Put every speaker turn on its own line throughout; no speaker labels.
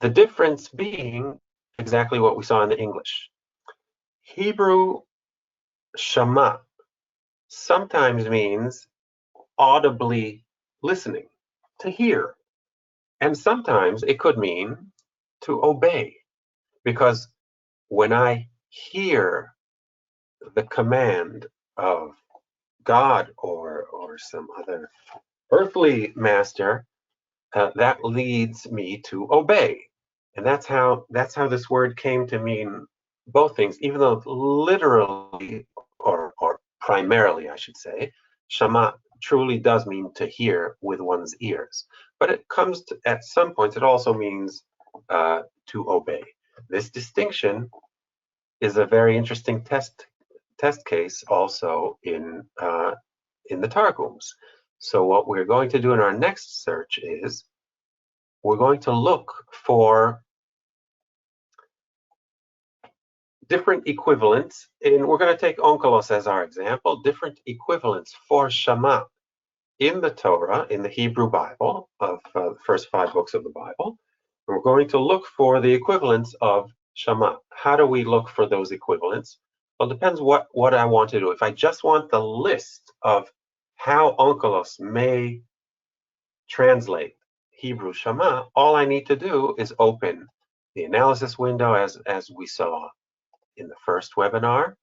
The difference being exactly what we saw in the English. Hebrew shama sometimes means audibly listening, to hear. And sometimes it could mean to obey, because when I hear the command of God or some other earthly master, that leads me to obey. And that's how this word came to mean both things, even though literally or primarily, I should say, shama truly does mean to hear with one's ears. But it comes to, at some points, it also means to obey. This distinction is a very interesting test case also in the Targums. So what we're going to do in our next search is we're going to look for different equivalents, and we're going to take Onkelos as our example, different equivalents for shama in the Torah, in the Hebrew Bible, of the first 5 books of the Bible. And we're going to look for the equivalents of shama. How do we look for those equivalents? Well, it depends what I want to do. If I just want the list of how Onkelos may translate Hebrew shama, all I need to do is open the analysis window as we saw in the first webinar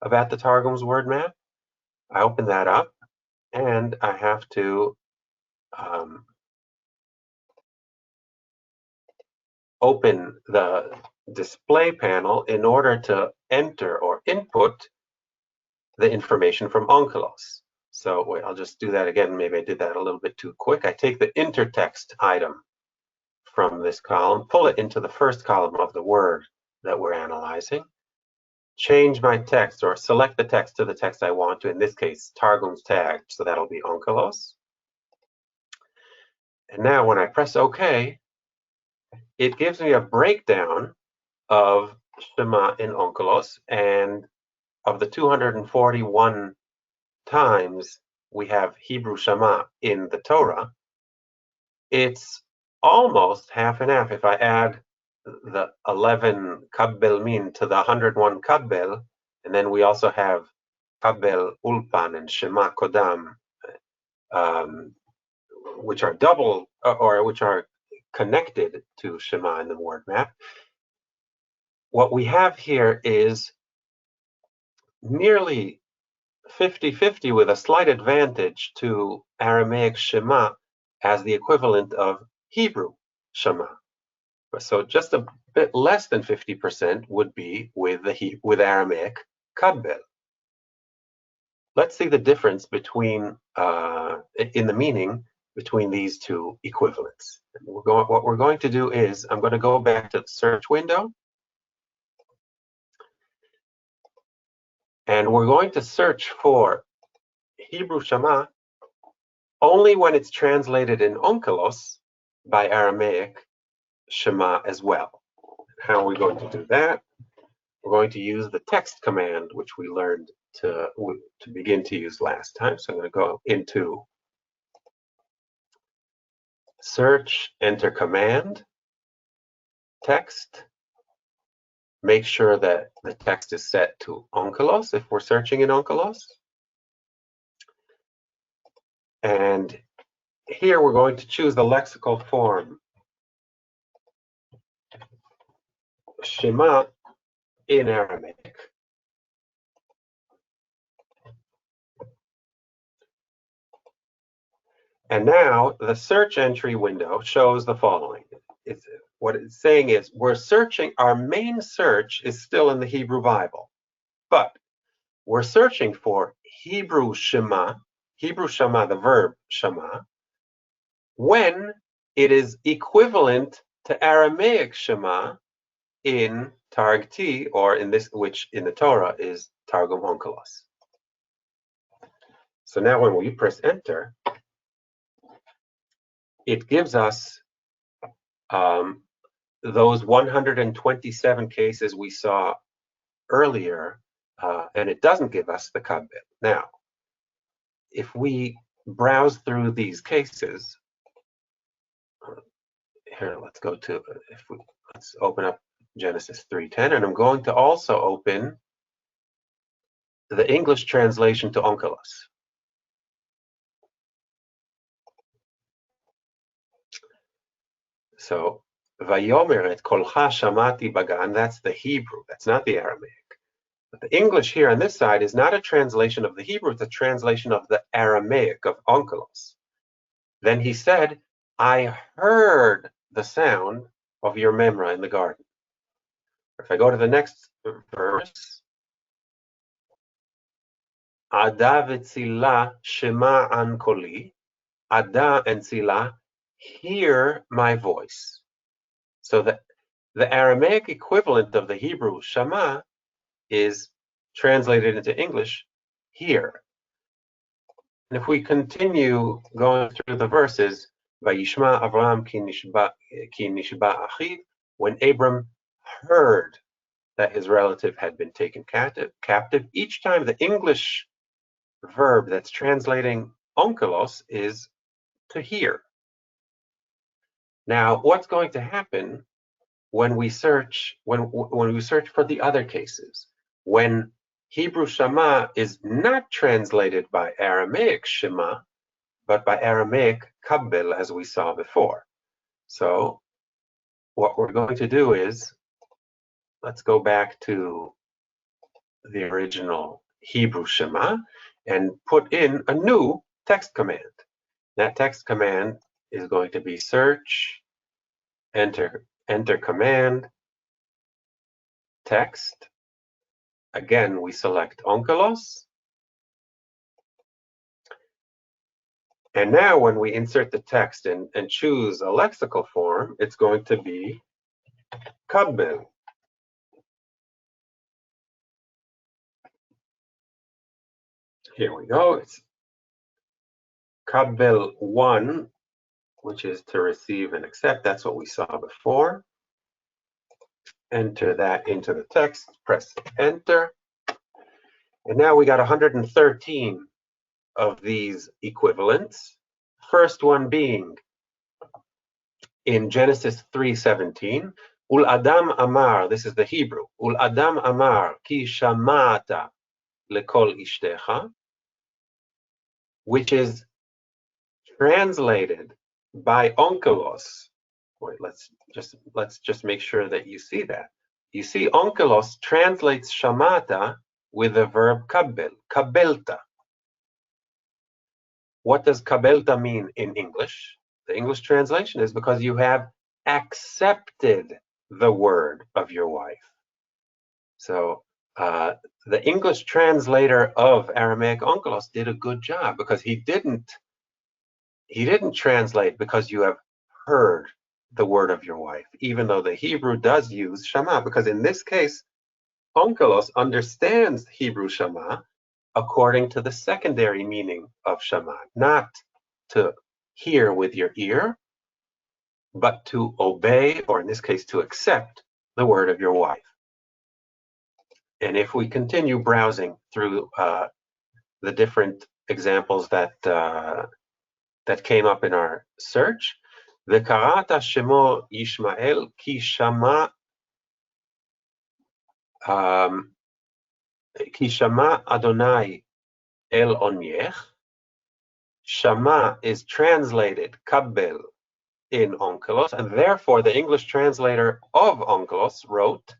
about the Targums WordMap. I open that up and I have to open the display panel in order to enter or input the information from Onkelos. So wait, I'll just do that again. Maybe I did that a little bit too quick. I take the intertext item from this column, pull it into the first column of the word that we're analyzing, change my text or select the text to the text I want to, in this case, Targums tag, so that'll be Onkelos. And now when I press OK, it gives me a breakdown of Shema in Onkelos, and of the 241 times we have Hebrew Shema in the Torah, it's almost half and half. If I add the 11 kabbal min to the 101 kabbal, and then we also have kabbal ulpan and Shema kodam, which are double or which are connected to Shema in the word map. What we have here is nearly 50-50 with a slight advantage to Aramaic Shema as the equivalent of Hebrew Shema. So just a bit less than 50% would be with Aramaic kabbal. Let's see the difference between in the meaning between these two equivalents. What we're going to do is I'm going to go back to the search window, and we're going to search for Hebrew Shema only when it's translated in Onkelos by Aramaic Shema as well. How are we going to do that? We're going to use the text command, which we learned to begin to use last time. So I'm going to go into search, enter command, text. Make sure that the text is set to Onkelos if we're searching in Onkelos. And here we're going to choose the lexical form Shema in Aramaic. And now the search entry window shows the following. What it's saying is we're searching, our main search is still in the Hebrew Bible, but we're searching for Hebrew Shema, the verb Shema, when it is equivalent to Aramaic Shema in Targ T, or in this, which in the Torah is Targum Onkelos. So now when we press enter, it gives us those 127 cases we saw earlier, and it doesn't give us the kabbal. Now, if we browse through these cases, here, let's go to, let's open up Genesis 3:10, and I'm going to also open the English translation to Onkelos. So, Vayomer et kolcha shamati bagan, that's the Hebrew, that's not the Aramaic. But the English here on this side is not a translation of the Hebrew, it's a translation of the Aramaic of Onkelos. Then he said, I heard the sound of your memra in the garden. If I go to the next verse, Ada v'tzila shema an koli, Ada and Tzila, hear my voice. So the Aramaic equivalent of the Hebrew shama is translated into English, hear. And if we continue going through the verses, Vayishma Avraham ki nishba achiv, when Abram heard that his relative had been taken captive, each time the English verb that's translating onkelos is to hear. Now, what's going to happen when we search for the other cases? When Hebrew shama is not translated by Aramaic shema, but by Aramaic kabbal, as we saw before. So what we're going to do is, let's go back to the original Hebrew shema and put in a new text command. That text command is going to be search, enter command, text. Again, we select onkelos. And now when we insert the text and choose a lexical form, it's going to be kabbal. Here we go. It's kabbal 1, which is to receive and accept. That's what we saw before. Enter that into the text, press enter. And now we got 113 of these equivalents. First one being in Genesis 3:17, Ul Adam Amar, this is the Hebrew, Ul Adam Amar ki shamata lekol ishtecha, which is translated by onkelos. Wait, let's just make sure that you see that. You see, onkelos translates shamata with the verb kabbel, kabbelta. What does kabbelta mean in English? The English translation is because you have accepted the word of your wife. So the English translator of Aramaic onkelos did a good job, because he didn't translate because you have heard the word of your wife, even though the Hebrew does use shama, because in this case, onkelos understands Hebrew shama according to the secondary meaning of shama, not to hear with your ear, but to obey, or in this case, to accept the word of your wife. And if we continue browsing through the different examples that came up in our search, V'karata shemo Yishmael ki shama Adonai el onyech. Shama is translated kabbel in onkelos, and therefore the English translator of onkelos wrote,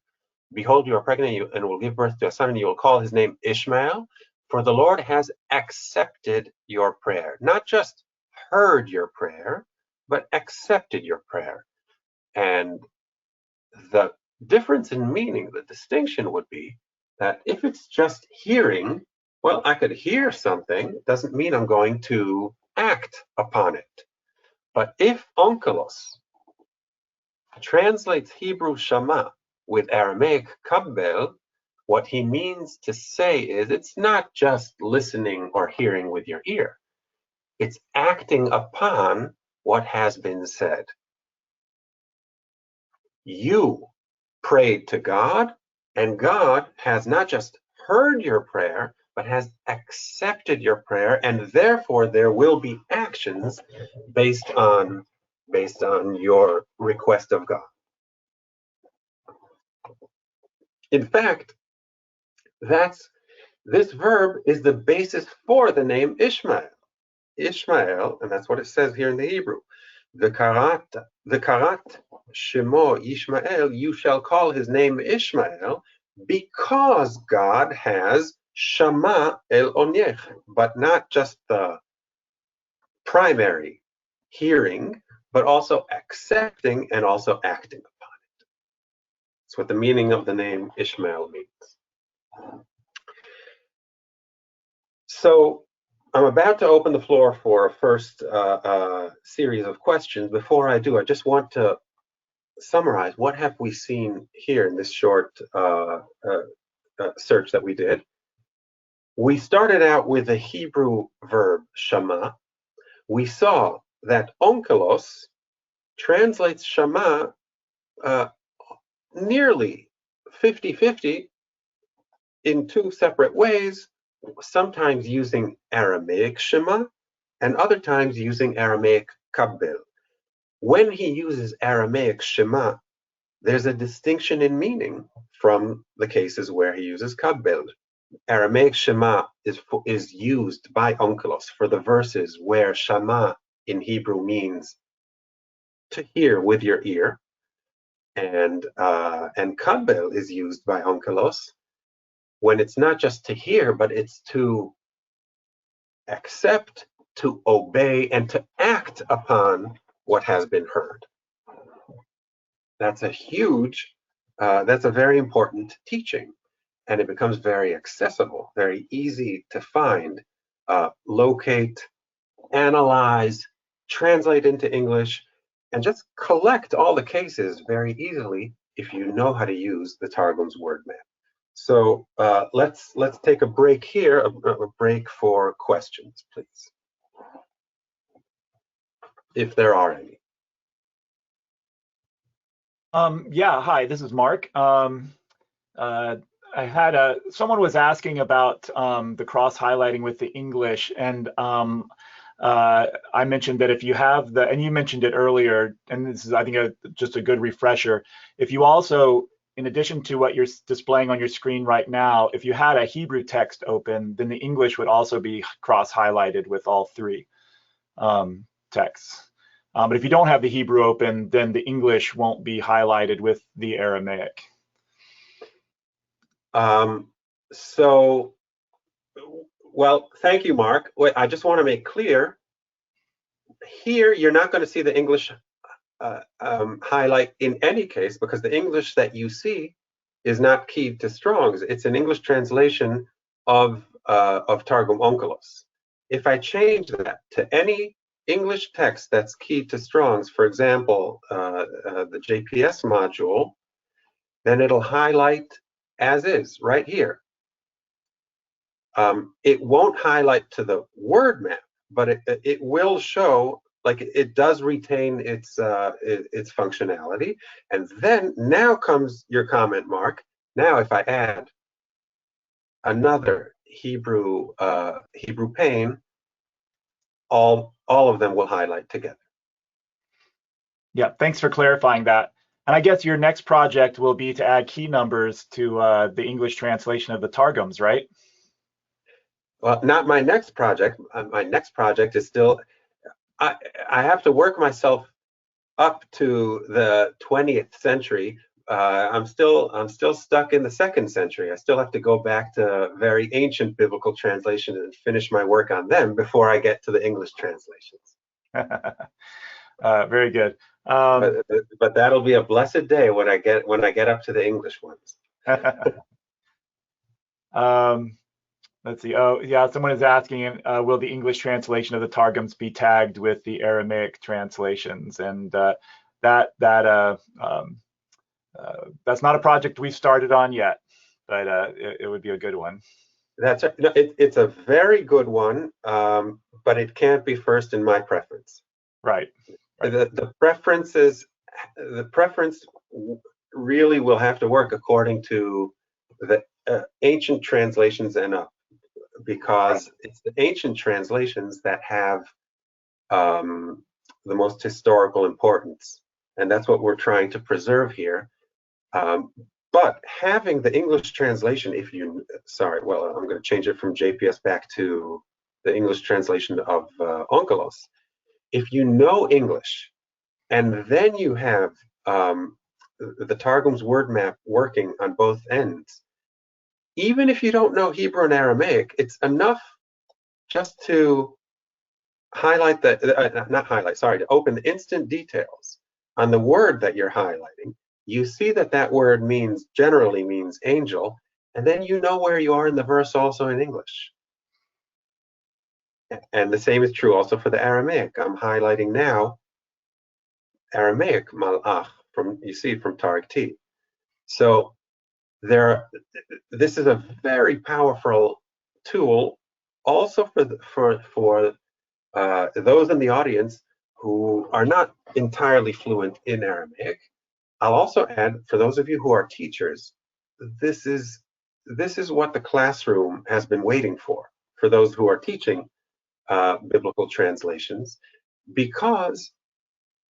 behold, you are pregnant and will give birth to a son, and you will call his name Ishmael, for the Lord has accepted your prayer. Not just heard your prayer, but accepted your prayer. And the difference in meaning, the distinction would be that if it's just hearing, well, I could hear something, it doesn't mean I'm going to act upon it. But if onkelos translates Hebrew shama with Aramaic kabbel, what he means to say is it's not just listening or hearing with your ear. It's acting upon what has been said. You prayed to God, and God has not just heard your prayer, but has accepted your prayer, and therefore there will be actions based on based on your request of God. In fact, this verb is the basis for the name Ishmael. Ishmael, and that's what it says here in the Hebrew. V'karat shemo Ishmael, you shall call his name Ishmael, because God has shama el onyech, but not just the primary hearing, but also accepting and also acting upon it. That's what the meaning of the name Ishmael means. So I'm about to open the floor for a first series of questions. Before I do, I just want to summarize what have we seen here in this short search that we did. We started out with the Hebrew verb shama. We saw that Onkelos translates shama nearly 50-50 in two separate ways, sometimes using Aramaic shema and other times using Aramaic kabbal. When he uses Aramaic shema, there's a distinction in meaning from the cases where he uses kabbal. Aramaic shema is used by Onkelos for the verses where shama in Hebrew means to hear with your ear, and kabbal is used by Onkelos when it's not just to hear, but it's to accept, to obey, and to act upon what has been heard. That's a very important teaching, and it becomes very accessible, very easy to find, locate, analyze, translate into English, and just collect all the cases very easily if you know how to use the Targum's WordMap. So let's take a break here, a break for questions, please, if there are any.
Yeah, hi, this is Mark. I had someone was asking about the cross highlighting with the English, and I mentioned that if you have and you mentioned it earlier, and this is, I think, just a good refresher. If you also, in addition to what you're displaying on your screen right now, if you had a Hebrew text open, then the English would also be cross highlighted with all three texts. But if you don't have the Hebrew open, then the English won't be highlighted with the Aramaic.
Well, thank you, Mark. I just want to make clear, here you're not going to see the English highlight in any case, because the English that you see is not keyed to Strong's. It's an English translation of Targum Onkelos. If I change that to any English text that's keyed to Strong's, for example, the JPS module, then it'll highlight as is right here. It won't highlight to the word map, but it will show, like, it does retain its functionality. And then now comes your comment, Mark. Now if I add another Hebrew pane, all of them will highlight together.
Yeah, thanks for clarifying that. And I guess your next project will be to add key numbers to the English translation of the Targums, right?
Well, not my next project. My next project is still, I have to work myself up to the 20th century. I'm still stuck in the 2nd century. I still have to go back to very ancient biblical translations and finish my work on them before I get to the English translations.
Very good.
But that'll be a blessed day when I get up to the English ones.
Let's see. Oh, yeah. Someone is asking, will the English translation of the Targums be tagged with the Aramaic translations? And that's not a project we've started on yet, but it would be a good one.
It's a very good one, but it can't be first in my preference.
Right.
The preference really will have to work according to the ancient translations and up, because it's the ancient translations that have the most historical importance, and that's what we're trying to preserve here. But having the English translation, I'm going to change it from JPS back to the English translation of Onkelos. If you know English, and then you have the Targum's WordMap working on both ends, even if you don't know Hebrew and Aramaic, it's enough just to highlight to open the instant details on the word that you're highlighting. You see that word generally means angel, and then you know where you are in the verse also in English. And the same is true also for the Aramaic. I'm highlighting now Aramaic malach from Targ T. So this is a very powerful tool also for those in the audience who are not entirely fluent in Aramaic. I'll also add, for those of you who are teachers, this is what the classroom has been waiting for those who are teaching biblical translations, because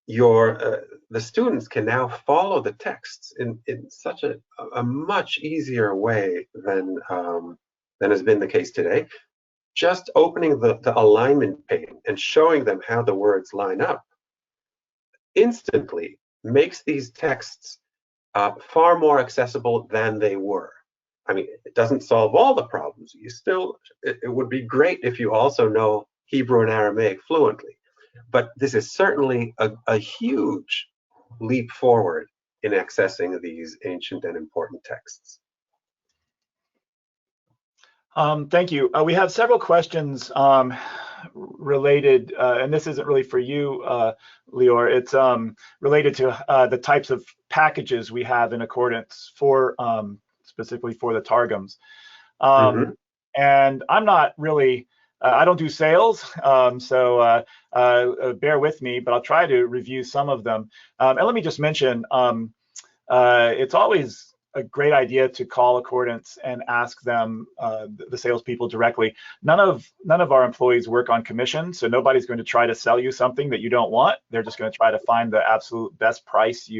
the students can now follow the texts in such a much easier way than has been the case today. Just opening the alignment pane and showing them how the words line up instantly makes these texts far more accessible than they were. I mean, it doesn't solve all the problems. It would be great if you also know Hebrew and Aramaic fluently. But this is certainly a huge leap forward in accessing these ancient and important texts.
Thank you. We have several questions related, and this isn't really for you, Leeor. It's related to the types of packages we have in accordance specifically for the Targums. And I'm not really, I don't do sales, so bear with me, but I'll try to review some of them. And let me just mention, it's always a great idea to call accordance and ask them, the salespeople, directly. None of our employees work on commission, so nobody's going to try to sell you something that you don't want. They're just going to try to find the absolute best price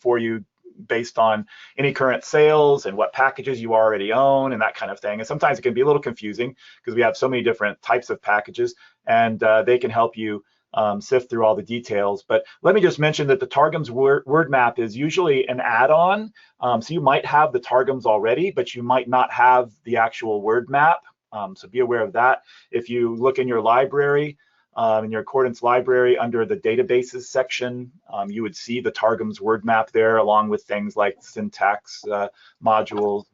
for you based on any current sales and what packages you already own and that kind of thing. And sometimes it can be a little confusing because we have so many different types of packages, and they can help you sift through all the details. But let me just mention that the Targum's WordMap is usually an add-on. So you might have the Targums already, but you might not have the actual WordMap. So be aware of that. If you look in your library, in your accordance library, under the databases section, you would see the Targum's WordMap there, along with things like syntax modules,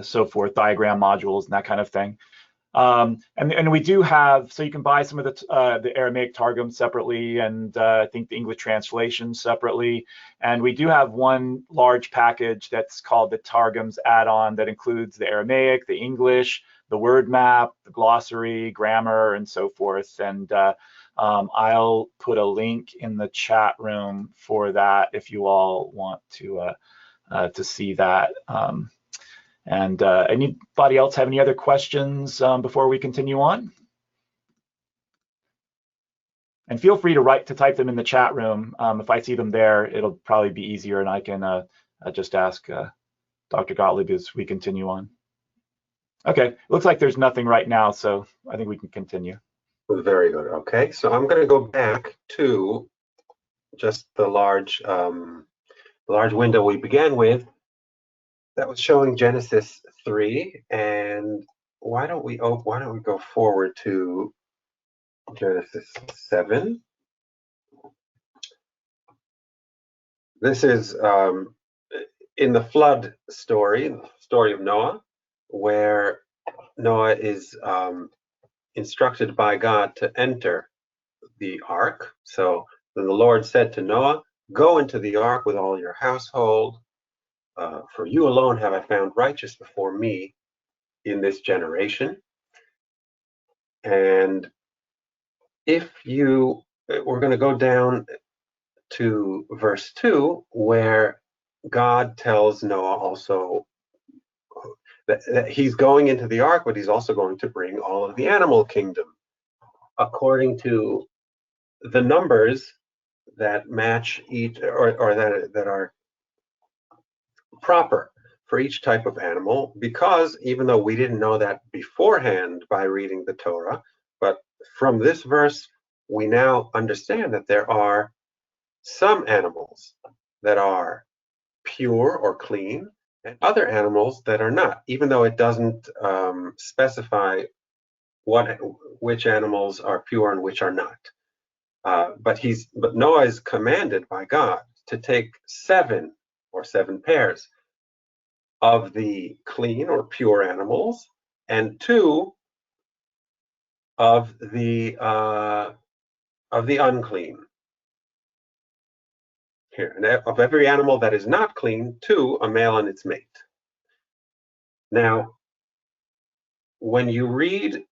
so forth, diagram modules, and that kind of thing. And we do have, so you can buy some of the Aramaic Targum separately, and I think the English translation separately. And we do have one large package that's called the Targums add-on that includes the Aramaic, the English, the word map, the glossary, grammar, and so forth. And I'll put a link in the chat room for that if you all want to see that. And anybody else have any other questions before we continue on? And feel free to type them in the chat room. If I see them there, it'll probably be easier, and I can just ask Dr. Gottlieb as we continue on. Okay, looks like there's nothing right now, so I think we can continue.
Very good. Okay, so I'm going to go back to just the large window we began with. That was showing Genesis 3, and why don't we go forward to Genesis 7? This is in the flood story, the story of Noah, where Noah is instructed by God to enter the ark. So then the Lord said to Noah, "Go into the ark with all your household, for you alone have I found righteous before me in this generation." And we're going to go down to verse 2, where God tells Noah also that he's going into the ark, but he's also going to bring all of the animal kingdom according to the numbers that match each, or that are proper for each type of animal, because even though we didn't know that beforehand by reading the Torah, but from this verse, we now understand that there are some animals that are pure or clean, and other animals that are not, even though it doesn't specify which animals are pure and which are not. But Noah is commanded by God to take seven pairs of the clean or pure animals and two of the unclean. Here, and of every animal that is not clean, two, a male and its mate. Now, when you read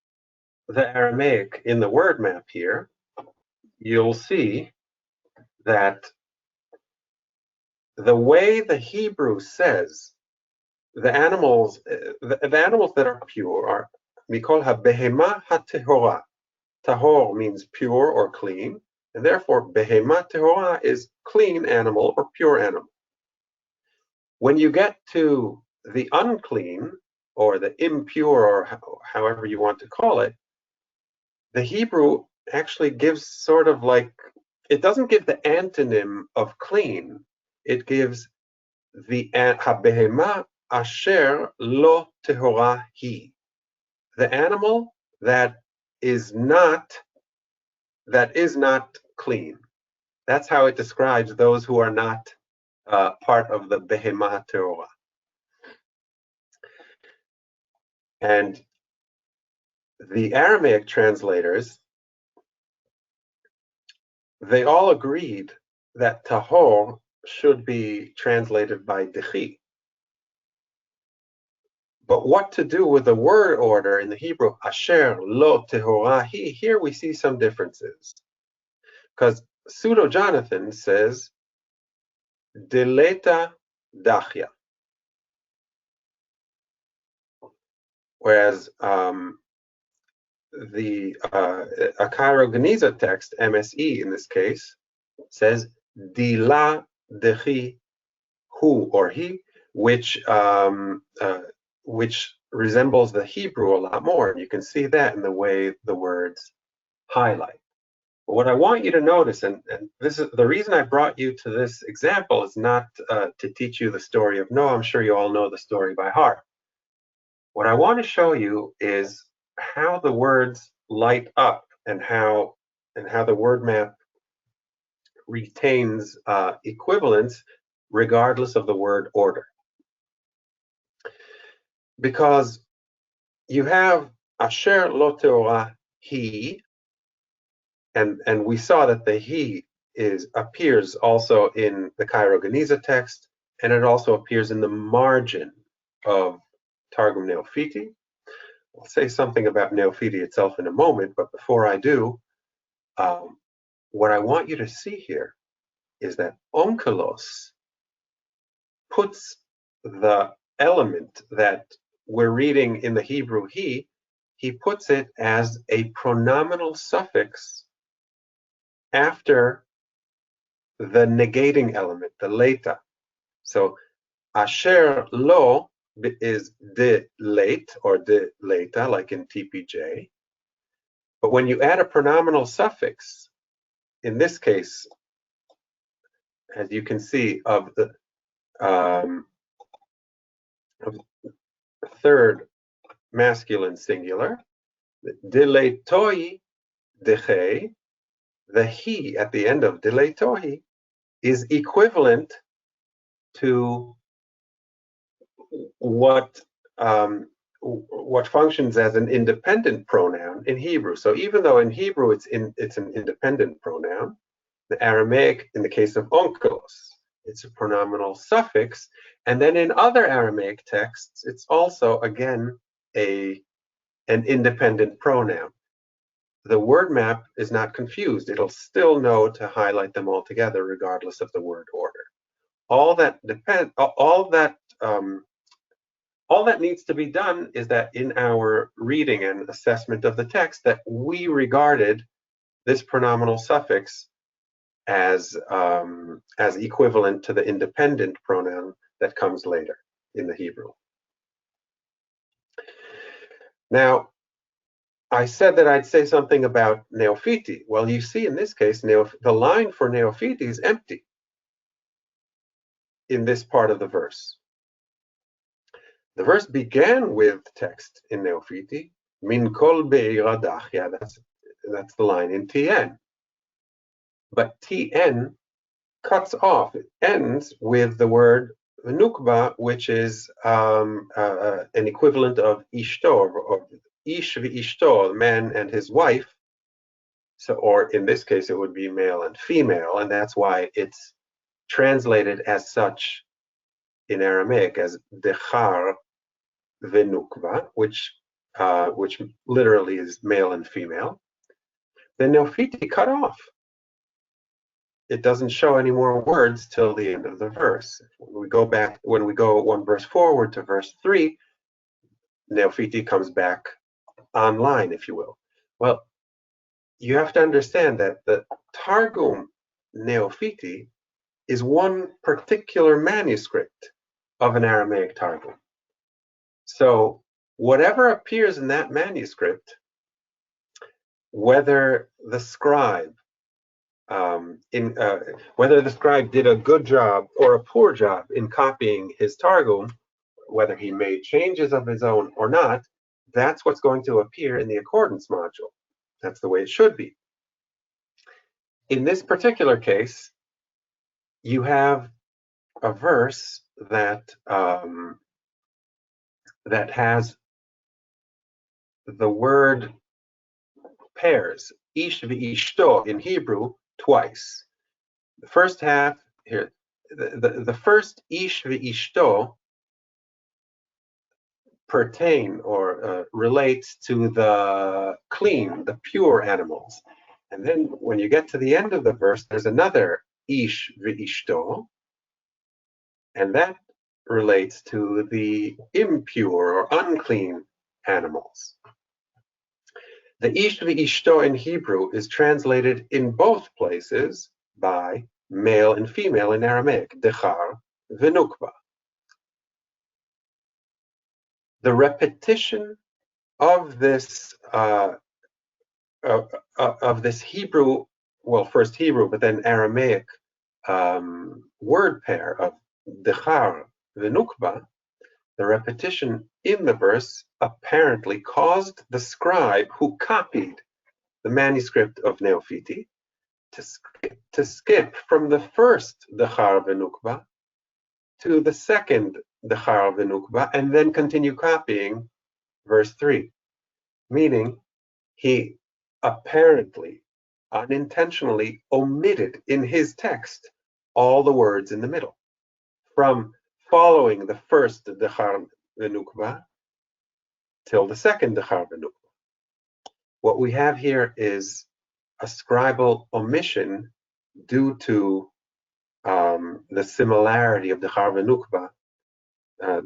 the Aramaic in the word map here, you'll see that the way the Hebrew says the animals that are pure are mikol ha-behema ha-tehora. Tahor means pure or clean, and therefore behema tehora is clean animal or pure animal. When you get to the unclean or the impure, or however you want to call it, the Hebrew actually gives sort of like, it doesn't give the antonym of clean. It gives the ha-behema asher lo tehora hi, the animal that is not clean. That's how it describes those who are not part of the behema tehora. And the Aramaic translators, they all agreed that tahor should be translated by dechi. But what to do with the word order in the Hebrew, asher lo tehora hi, here we see some differences. Because Pseudo Jonathan says, deleta dachya. Whereas the Cairo Geniza text, MSE in this case, says dila dechi hu or he, which resembles the Hebrew a lot more. You can see that in the way the words highlight. But what I want you to notice, and this is the reason I brought you to this example, is not to teach you the story of Noah. I'm sure you all know the story by heart. What I want to show you is how the words light up and how the word map retains equivalence regardless of the word order. Because you have asher lo tehora he, and we saw that the he appears also in the Cairo Geniza text, and it also appears in the margin of Targum Neofiti. I'll say something about Neofiti itself in a moment, but before I do, what I want you to see here is that Onkelos puts the element that we're reading in the Hebrew he puts it as a pronominal suffix after the negating element, the leta. So asher lo is de late or de leta, like in TPJ. But when you add a pronominal suffix, in this case, as you can see, of the third masculine singular, deletoi deche, the he at the end of deletoi is equivalent to what functions as an independent pronoun in Hebrew. So even though in Hebrew it's an independent pronoun, the Aramaic, in the case of Onkelos, it's a pronominal suffix, and then in other Aramaic texts, it's also again an independent pronoun. The word map is not confused; it'll still know to highlight them all together, regardless of the word order. All that needs to be done is that in our reading and assessment of the text, that we regarded this pronominal suffix as equivalent to the independent pronoun that comes later in the Hebrew. Now, I said that I'd say something about neophiti. Well, you see in this case, the line for neophiti is empty in this part of the verse. The verse began with text in neophiti, min kol be'iradach. Yeah, that's the line in TN. But TN cuts off. It ends with the word nukba, which is an equivalent of ishto, or ish v'ishto, man and his wife. So, or in this case, it would be male and female, and that's why it's translated as such in Aramaic as dechar v'nukba, which literally is male and female. The neophiti cut off. It doesn't show any more words till the end of the verse. When we go one verse forward to verse 3, neophiti comes back online, if you will. Well, you have to understand that the Targum neophiti is one particular manuscript of an Aramaic Targum. So whatever appears in that manuscript, whether the scribe whether the scribe did a good job or a poor job in copying his Targum, whether he made changes of his own or not, that's what's going to appear in the accordance module. That's the way it should be. In this particular case, you have a verse that that has the word pairs, ish v'ishto in Hebrew, twice. The first half here, the first ish v'ishto pertain or relates to the clean, the pure animals. And then when you get to the end of the verse, there's another ish v'ishto, and that relates to the impure or unclean animals. The ish v'ishto in Hebrew is translated in both places by male and female in Aramaic, dechar v'nukba. The repetition of this Hebrew, well, first Hebrew, but then Aramaic word pair of dechar v'nukba, the repetition in the verse apparently caused the scribe who copied the manuscript of Neophiti to skip from the first dechar v'nukba to the second dechar v'nukba and then continue copying verse 3, meaning he apparently unintentionally omitted in his text all the words in the middle, from following the first dechar v'nukba till the second dechar v'nukba. What we have here is a scribal omission due to the similarity of dechar v'nukba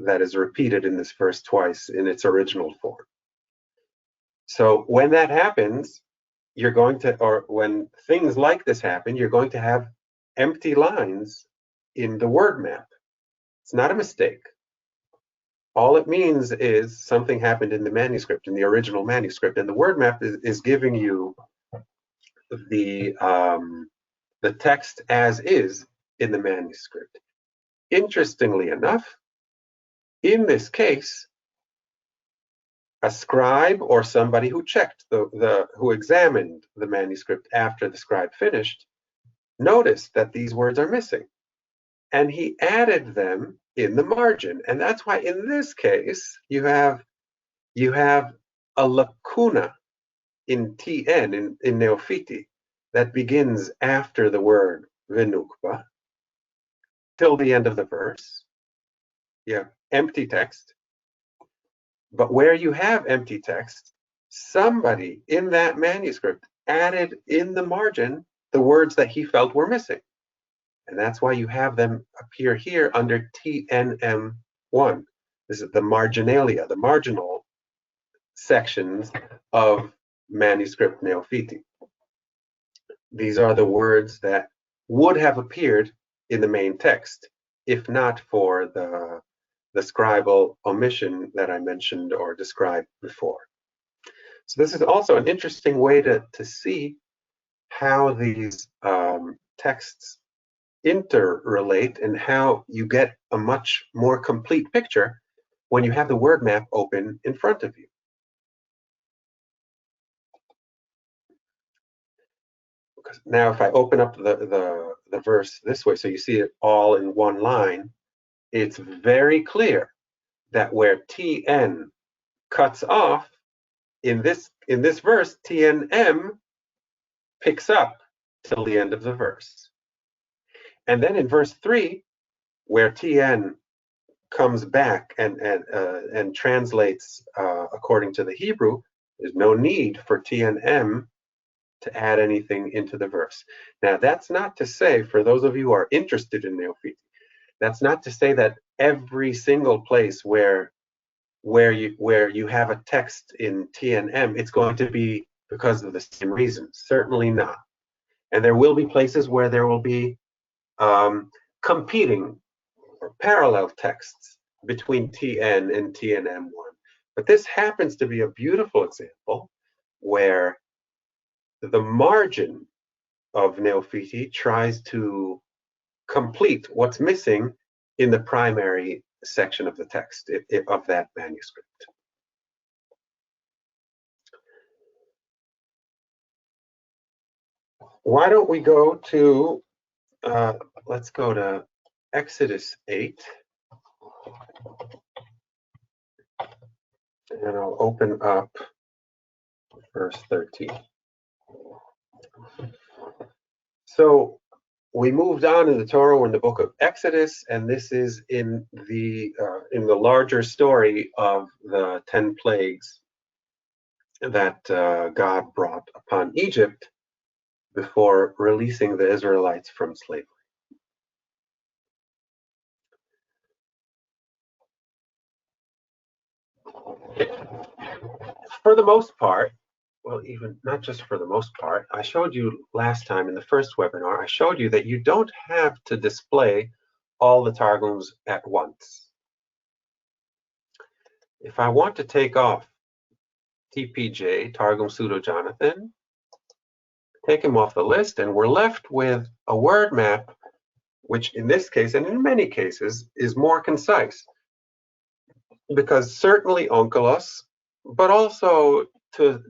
that is repeated in this verse twice in its original form. So when that happens, you're going to, or when things like this happen, you're going to have empty lines in the word map. It's not a mistake. All it means is something happened in the manuscript, in the original manuscript, and the word map is giving you the text as is in the manuscript. Interestingly enough, in this case, a scribe or somebody who checked who examined the manuscript after the scribe finished noticed that these words are missing, and he added them in the margin. And that's why in this case you have a lacuna in TN in Neophiti that begins after the word v'nukba till the end of the verse. You have empty text. But where you have empty text, somebody in that manuscript added in the margin the words that he felt were missing. And that's why you have them appear here under TNM1. This is the marginalia, the marginal sections of manuscript Neophiti. these are the words that would have appeared in the main text if not for the Scribal omission that I mentioned or described before. So this is also an interesting way to see how these texts interrelate and how you get a much more complete picture when you have the word map open in front of you. Now, if I open up the verse this way, so you see it all in one line, it's very clear that where TN cuts off in this verse, TNM picks up till the end of the verse. And then in verse 3, where TN comes back and translates according to the Hebrew, there's no need for TNM to add anything into the verse. Now, that's not to say, for those of you who are interested in Neophiti, that's not to say that every single place where you have a text in TNM, it's going to be because of the same reasons. Certainly not. And there will be places where there will be competing or parallel texts between TN and TNM1. But this happens to be a beautiful example where the margin of Neophiti tries to complete what's missing in the primary section of the text of that manuscript. Why don't we go to, let's go to Exodus 8. And I'll open up verse 13. So we moved on in the Torah. We're in the book of Exodus, and this is in the larger story of the 10 plagues that God brought upon Egypt before releasing the Israelites from slavery. For the most part, well, even not just for the most part, I showed you last time in the first webinar, I showed you that you don't have to display all the Targums at once. If I want to take off TPJ, Targum Pseudo-Jonathan, take him off the list, and we're left with a word map, which in this case, and in many cases, is more concise. Because certainly Onkelos, but also to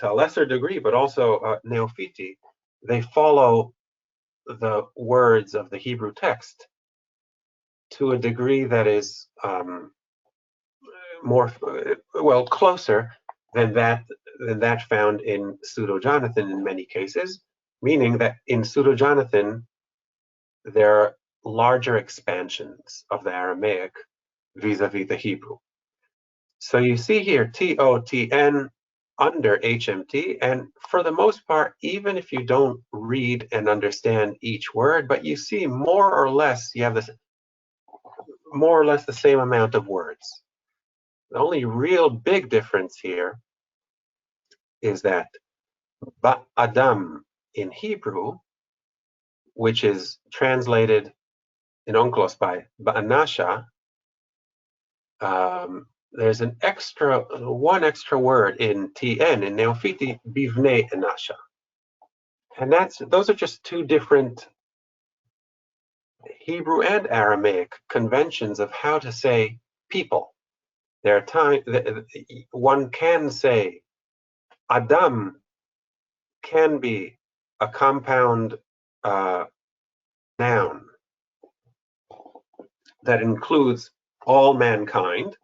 a lesser degree, but also Neophiti, they follow the words of the Hebrew text to a degree that is more, well, closer than that found in Pseudo-Jonathan in many cases, meaning that in Pseudo-Jonathan there are larger expansions of the Aramaic vis-a-vis the Hebrew. So you see here TOTN under HMT, and for the most part, even if you don't read and understand each word, but you see more or less, you have this more or less the same amount of words. The only real big difference here is that Ba'adam in Hebrew, which is translated in Onkelos by Ba'anasha, there's one extra word in TN, in Neophiti, Bivnei Anasha. And those are just two different Hebrew and Aramaic conventions of how to say people. There are times one can say Adam can be a compound noun that includes all mankind,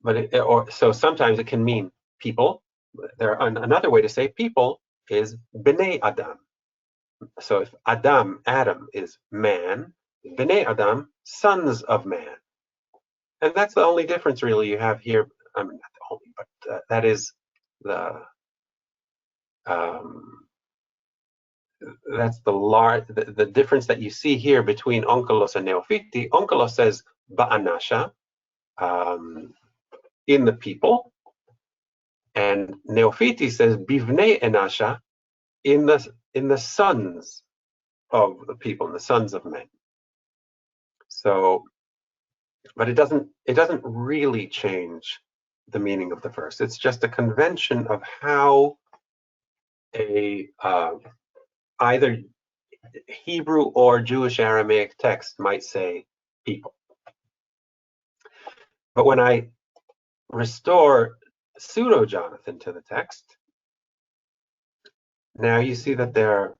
but so sometimes it can mean people. Another way to say people is Bnei Adam. So if Adam is man, Bnei Adam, sons of man. And that's the only difference really you have here. I mean, not the only, but that is that's the difference that you see here between Onkelos and Neophiti. Onkelos says Ba'anasha, in the people, and Neophiti says Bivnei Enasha, in the sons of the people, in the sons of men. So, but it doesn't really change the meaning of the verse. It's just a convention of how a either Hebrew or Jewish Aramaic text might say people. But when I restore pseudo-Jonathan to the text, now you see that there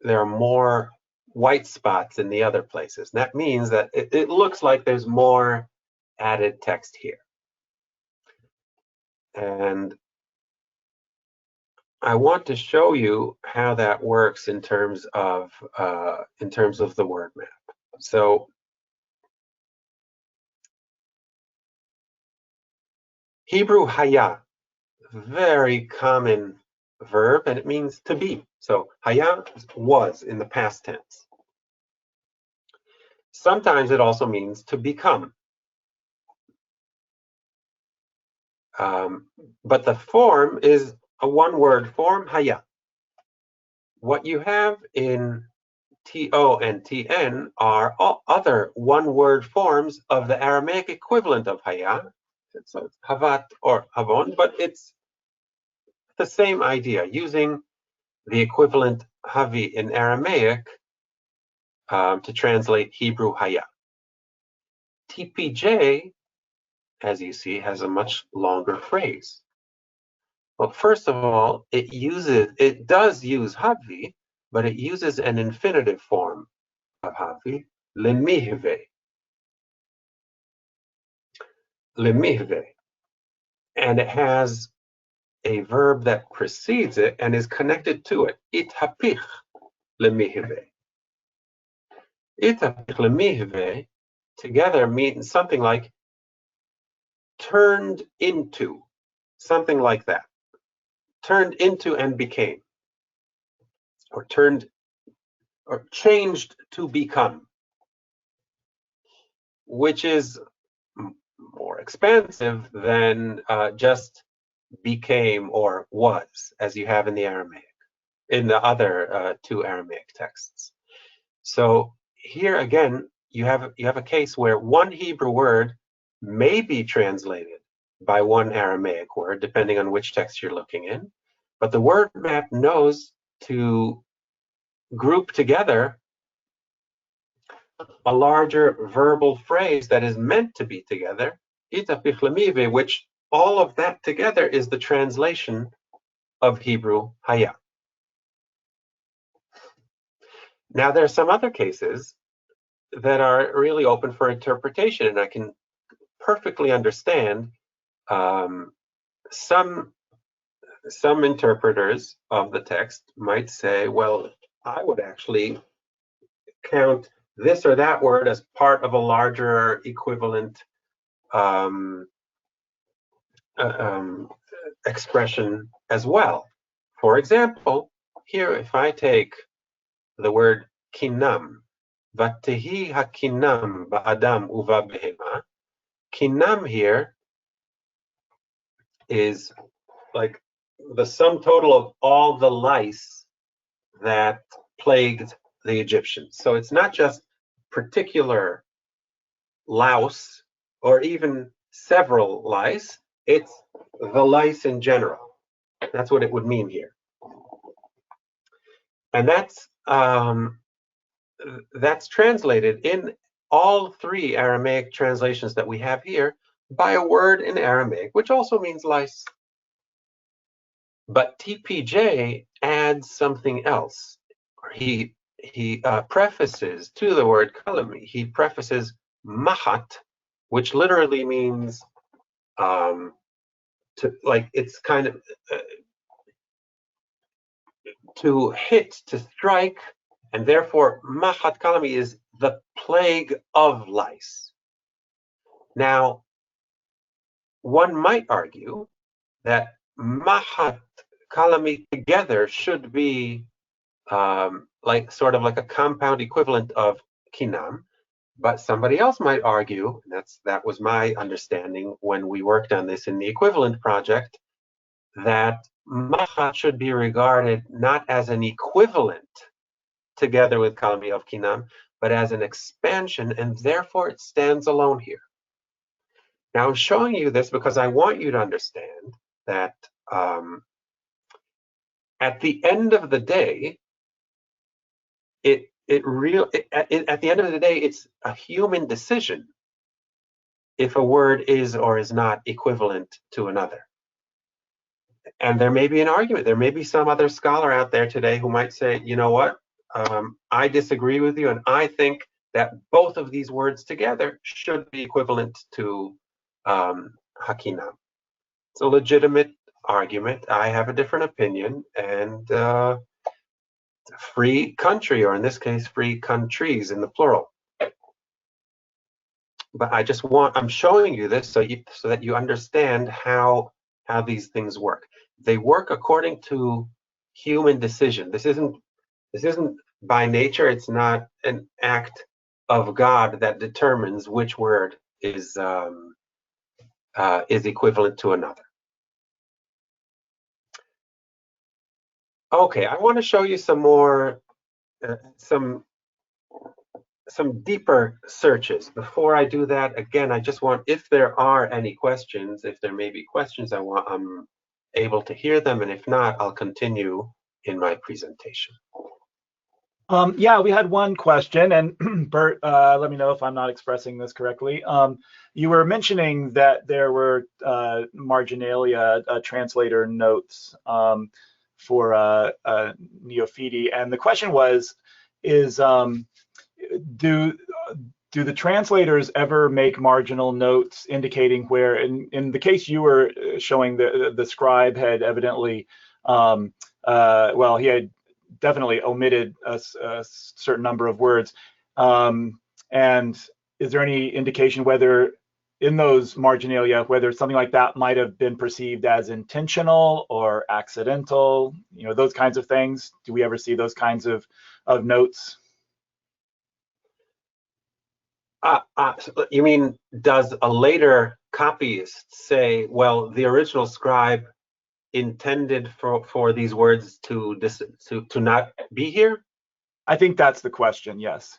are more white spots in the other places. And that means that it looks like there's more added text here. And I want to show you how that works in terms of the word map. So Hebrew haya, very common verb, and it means to be. So haya was in the past tense. Sometimes it also means to become. But the form is a one-word form, haya. What you have in to and tn are all other one-word forms of the Aramaic equivalent of haya. So it's havat or havon, but it's the same idea, using the equivalent havi in Aramaic to translate Hebrew haya. TPJ, as you see, has a much longer phrase. Well, first of all, it does use havi, but it uses an infinitive form of havi, lemihve. Lemihve. And it has a verb that precedes it and is connected to it. Ithapich lemihve. Ithapich lemihve together means something like turned into, something like that. Turned into and became, or changed to become, which is more expansive than just became or was, as you have in the Aramaic, in the other two Aramaic texts. So here again, you have a case where one Hebrew word may be translated by one Aramaic word, depending on which text you're looking in, but the word map knows to group together a larger verbal phrase that is meant to be together, which all of that together is the translation of Hebrew haya. Now, there are some other cases that are really open for interpretation, and I can perfectly understand some interpreters of the text might say, well, I would actually count this or that word as part of a larger equivalent expression as well. For example, here, if I take the word kinam, vatehi hakinam ba'adam uva behema, kinam here is like the sum total of all the lice that plagued the Egyptians. So it's not just particular louse or even several lice, it's the lice in general. That's what it would mean here. And that's translated in all three Aramaic translations that we have here by a word in Aramaic, which also means lice. But TPJ adds something else. He prefaces to the word kalami, he prefaces mahat, which literally means it's kind of to hit, to strike, and therefore mahat kalami is the plague of lice. Now, one might argue that mahat kalami together should be sort of like a compound equivalent of kinam, but somebody else might argue, and that was my understanding when we worked on this in the equivalent project, that Machat should be regarded not as an equivalent together with Kalmi of Kinam, but as an expansion, and therefore it stands alone here. Now I'm showing you this because I want you to understand that at the end of the day, at the end of the day, it's a human decision if a word is or is not equivalent to another. And there may be an argument. There may be some other scholar out there today who might say, you know what, I disagree with you, and I think that both of these words together should be equivalent to Hakinam. It's a legitimate argument. I have a different opinion, and free country, or in this case, free countries in the plural. But I'm showing you this so that you understand how these things work. They work according to human decision. This isn't by nature. It's not an act of God that determines which word is equivalent to another. Okay, I want to show you some more, some deeper searches. Before I do that, again, I just want, if there are any questions, if there may be questions, I'm able to hear them, and if not, I'll continue in my presentation.
Yeah, we had one question, and Bert, let me know if I'm not expressing this correctly. You were mentioning that there were marginalia translator notes for Neophiti, and the question was, do the translators ever make marginal notes indicating where, in the case you were showing, the scribe had evidently, well, he had definitely omitted a certain number of words. And is there any indication whether in those marginalia, whether something like that might have been perceived as intentional or accidental, you know, those kinds of things? Do we ever see those kinds of notes?
You mean, does a later copyist say, well, the original scribe intended for these words to not be here?
I think that's the question, yes.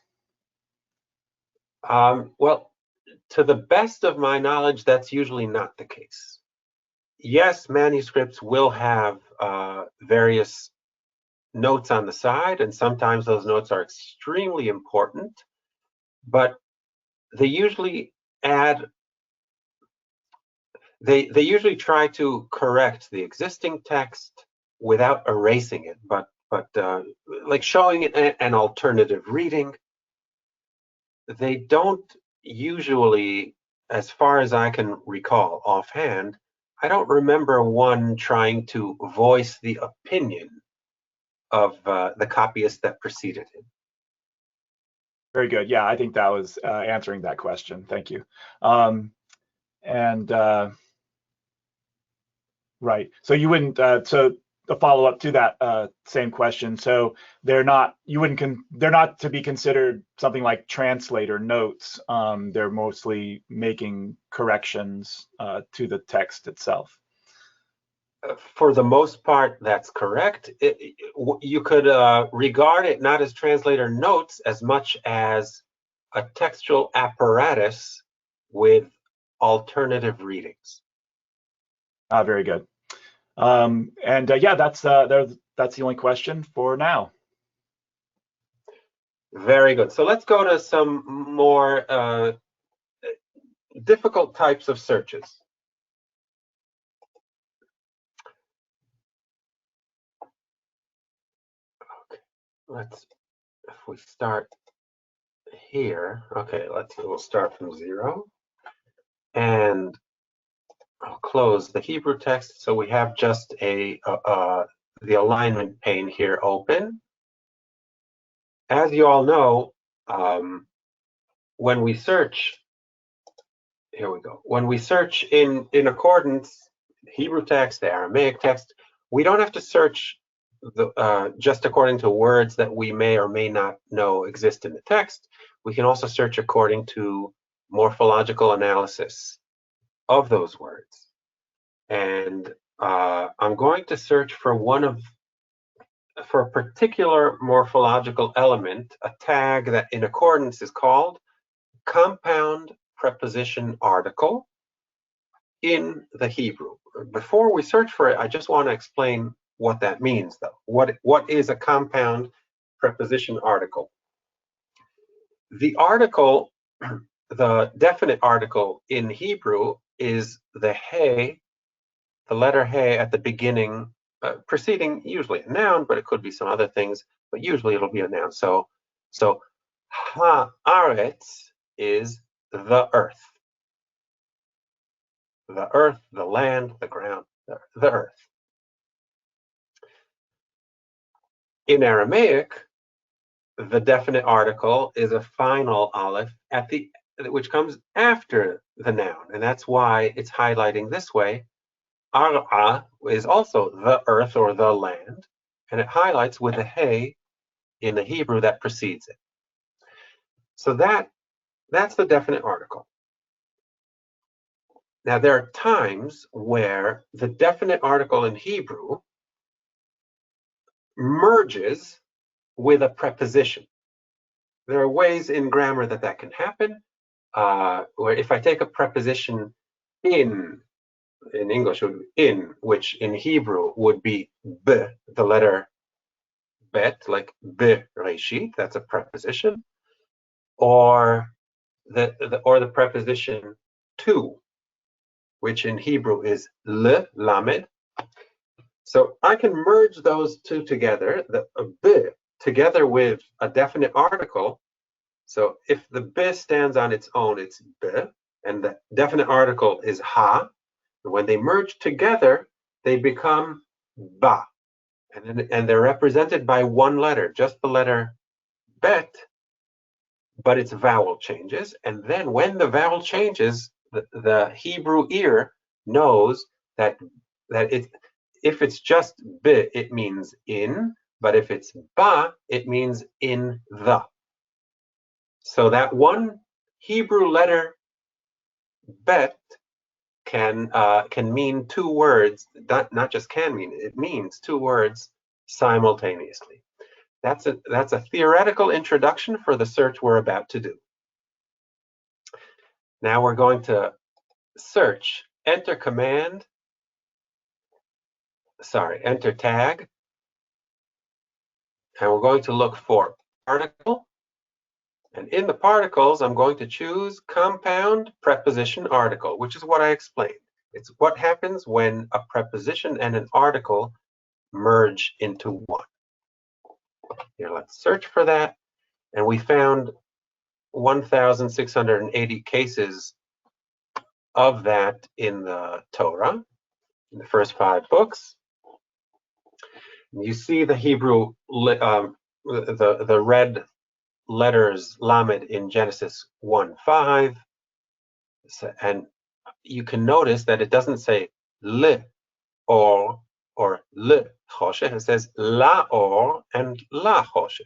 Well, to the best of my knowledge, that's usually not the case. Yes, manuscripts will have various notes on the side, and sometimes those notes are extremely important, but they usually add, they usually try to correct the existing text without erasing it, but like showing it an alternative reading. They don't usually, as far as I can recall offhand, I don't remember one trying to voice the opinion of the copyist that preceded him.
Very good. Yeah, I think that was answering that question. Thank you. Right. So you wouldn't. So the follow up to that same question. So they're not. They're not to be considered something like translator notes. They're mostly making corrections to the text itself.
For the most part, that's correct. You could regard it not as translator notes as much as a textual apparatus with alternative readings.
Very good. Yeah, that's the only question for now.
Very good. So let's go to some more difficult types of searches. Okay, if we start here, okay, we'll start from 0, and I'll close the Hebrew text. So we have just the alignment pane here open. As you all know, when we search, here we go. When we search in accordance, Hebrew text, the Aramaic text, we don't have to search just according to words that we may or may not know exist in the text. We can also search according to morphological analysis of those words. And I'm going to search for for a particular morphological element, a tag that in accordance is called compound preposition article in the Hebrew. Before we search for it, I just want to explain what that means, though. What is a compound preposition article? The article, the definite article in Hebrew is the he, the letter he at the beginning, preceding usually a noun, but it could be some other things, but usually it'll be a noun. So haaretz is the earth. The earth, the land, the ground, the earth. In Aramaic, the definite article is a final aleph which comes after the noun, and that's why it's highlighting this way. Ara is also the earth or the land, and it highlights with a he in the Hebrew that precedes it. So that's the definite article. Now, there are times where the definite article in Hebrew merges with a preposition. There are ways in grammar that can happen, where if I take a preposition in English, would be in, which in Hebrew would be b, the letter bet, like b reshit, that's a preposition, or the preposition to, which in Hebrew is l, lamed. So I can merge those two together, the b together with a definite article. So if the b stands on its own, it's b, and the definite article is ha. When they merge together, they become ba, and they're represented by one letter, just the letter bet, but its vowel changes. And then when the vowel changes, the Hebrew ear knows that if it's just b, it means in, but if it's ba, it means in the. So that one Hebrew letter bet can mean two words, not just can mean, it means two words simultaneously. That's a theoretical introduction for the search we're about to do. Now we're going to search, enter tag, and we're going to look for article. And in the particles, I'm going to choose compound preposition article, which is what I explained. It's what happens when a preposition and an article merge into one. Here, let's search for that. And we found 1,680 cases of that in the Torah, in the first 5 books. You see the Hebrew, the red letters lamed in Genesis 1:5, and you can notice that it doesn't say le or le choshech. It says la or and la choshech,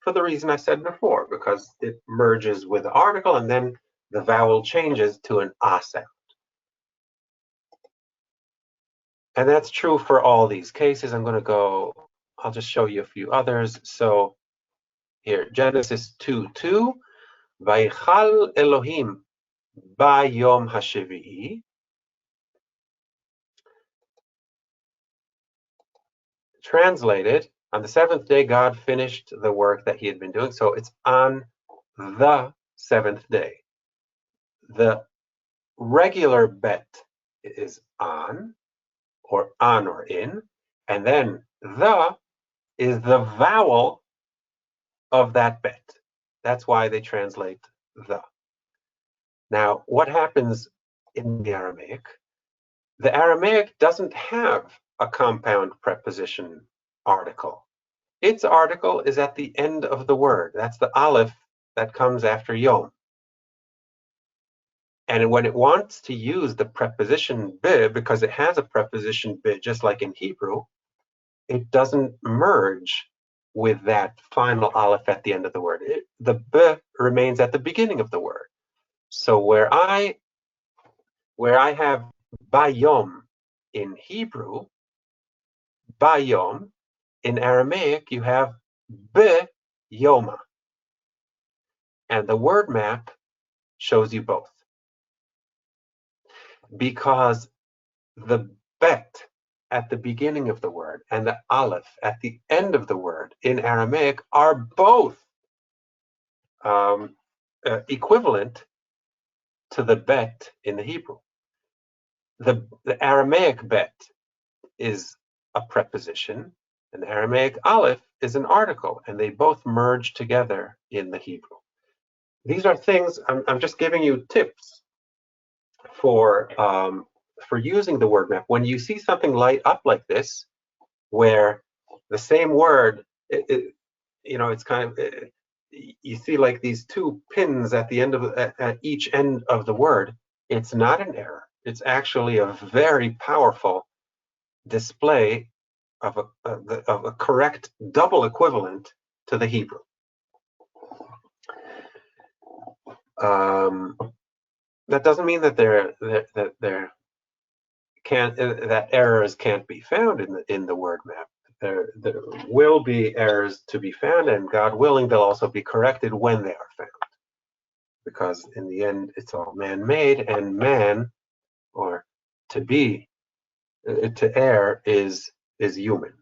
for the reason I said before, because it merges with the article and then the vowel changes to an a sound. And that's true for all these cases. I'll just show you a few others. So here, Genesis 2:2, Vaychal Elohim Bayom HaShevi'i. Translated, on the 7th day, God finished the work that he had been doing. So it's on the 7th day. The regular bet is on or in, and then the is the vowel of that bet. That's why they translate the. Now, what happens in the Aramaic? The Aramaic doesn't have a compound preposition article. Its article is at the end of the word. That's the aleph that comes after yom. And when it wants to use the preposition bi, because it has a preposition bi just like in Hebrew, it doesn't merge with that final aleph at the end of the word. The b remains at the beginning of the word. So where I have bayom in Hebrew, bayom. In Aramaic, you have be-yoma. And the word map shows you both. Because the bet at the beginning of the word and the aleph at the end of the word in Aramaic are both equivalent to the bet in the Hebrew. The Aramaic bet is a preposition, and the Aramaic aleph is an article, and they both merge together in the Hebrew. These are things, I'm just giving you tips for using the word map. When you see something light up like this, where the same word, it's kind of, you see like these two pins at the end of at each end of the word. It's not an error. It's actually a very powerful display of a correct double equivalent to the Hebrew. That doesn't mean that that errors can't be found in the word map. There will be errors to be found, and God willing, they'll also be corrected when they are found. Because in the end, it's all man-made, and man, or to err is human.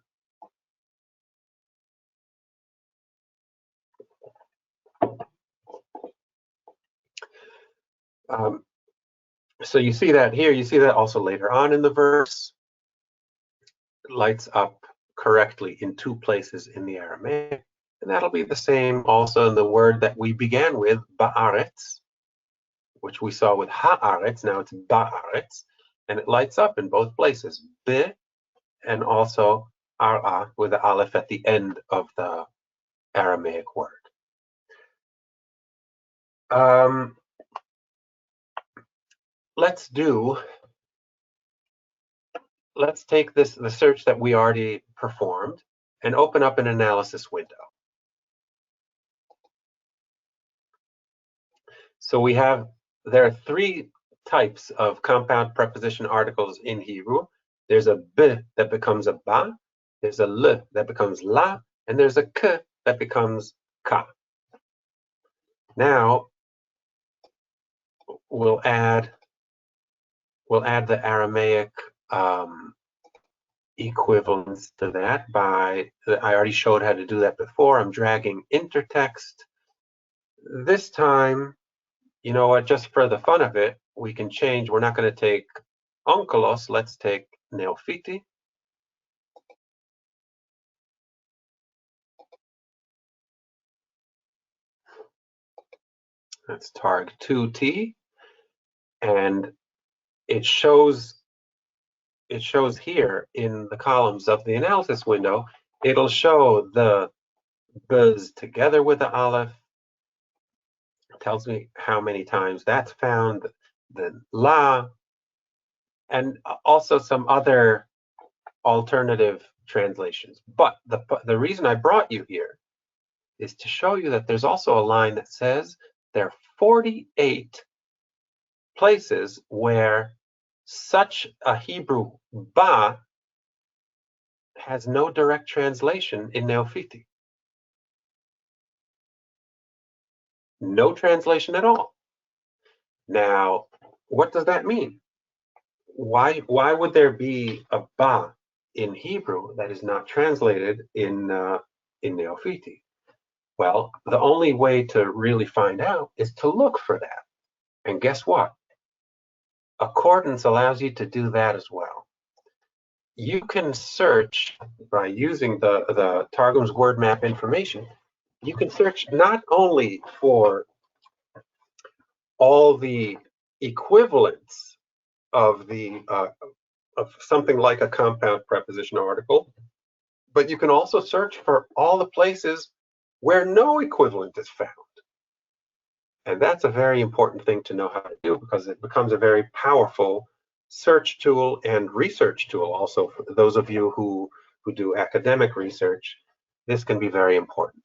So you see that here. You see that also later on in the verse. It lights up correctly in two places in the Aramaic, and that'll be the same also in the word that we began with, ba'aretz, which we saw with ha'aretz. Now it's ba'aretz, and it lights up in both places, be, and also ara with the aleph at the end of the Aramaic word. Let's take the search that we already performed and open up an analysis window. So there are three types of compound preposition articles in Hebrew. There's a b that becomes a ba, there's a l that becomes la, and there's a k that becomes ka. Now we'll add the Aramaic equivalence to that I already showed how to do that before. I'm dragging intertext. This time, you know what, just for the fun of it, we can change. We're not going to take Onkelos, let's take Neophiti. That's targ 2t, and it shows here in the columns of the analysis window. It'll show the buzz together with the aleph. It tells me how many times that's found, the la, and also some other alternative translations. But the reason I brought you here is to show you that there's also a line that says there are 48 places where such a Hebrew ba has no direct translation in Neophiti. No translation at all. Now, what does that mean? Why would there be a ba in Hebrew that is not translated in Neophiti? Well, the only way to really find out is to look for that. And guess what? Accordance allows you to do that as well. You can search by using the Targum's word map information. You can search not only for all the equivalents of something like a compound preposition article, but you can also search for all the places where no equivalent is found. And that's a very important thing to know how to do, because it becomes a very powerful search tool and research tool also for those of you who do academic research. This can be very important.